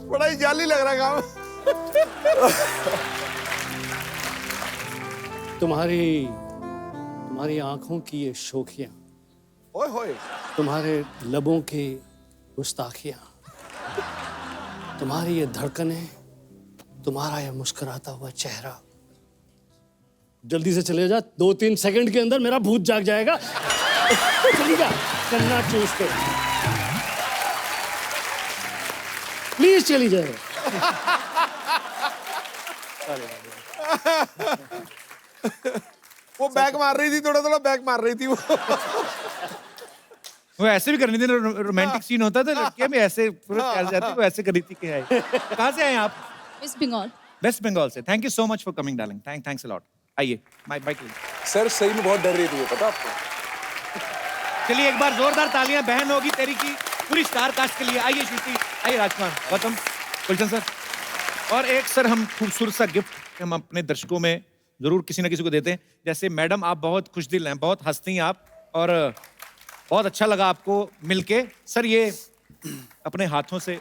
बड़ा ही जाली लग रहा है काम। तुम्हारी आंखों की ये शोखियां, ओए होए, तुम्हारे लबों की गुस्ताखियां, तुम्हारी ये धड़कनें, तुम्हारा ये मुस्कुराता हुआ चेहरा। जल्दी से चले जा, 2-3 सेकंड के अंदर मेरा भूत जाग जाएगा। चली जा, कन्ना चूस के। प्लीज चली जाए। वो बैक मार रही थी, थोड़ा बैक मार रही थी वो। वो ऐसे भी करनी थी, रोमांटिक सीन होता था लड़कियां भी ऐसे पूरा कर जाती, वो ऐसे करी थी कि है। कहाँ से आए आप? West Bengal. वेस्ट बंगाल से। Thank you so much for coming darling. Thanks a lot. आइए माय बाइक। सर सही में बहुत डर रही थी, पता आपको? चलिए एक बार जोरदार तालियां बहन होगी तेरी की पूरी स्टार कास्ट के लिए। आइए श्रुति, आइए राजकुमार, गौतम, गुलशन सर। और एक सर हम खूबसूरत सा गिफ्ट हम अपने दर्शकों में जरूर किसी ना किसी को देते हैं। जैसे मैडम आप बहुत खुश दिल हैं, बहुत हंसती हैं आप, और बहुत अच्छा लगा आपको मिलके। सर ये अपने हाथों से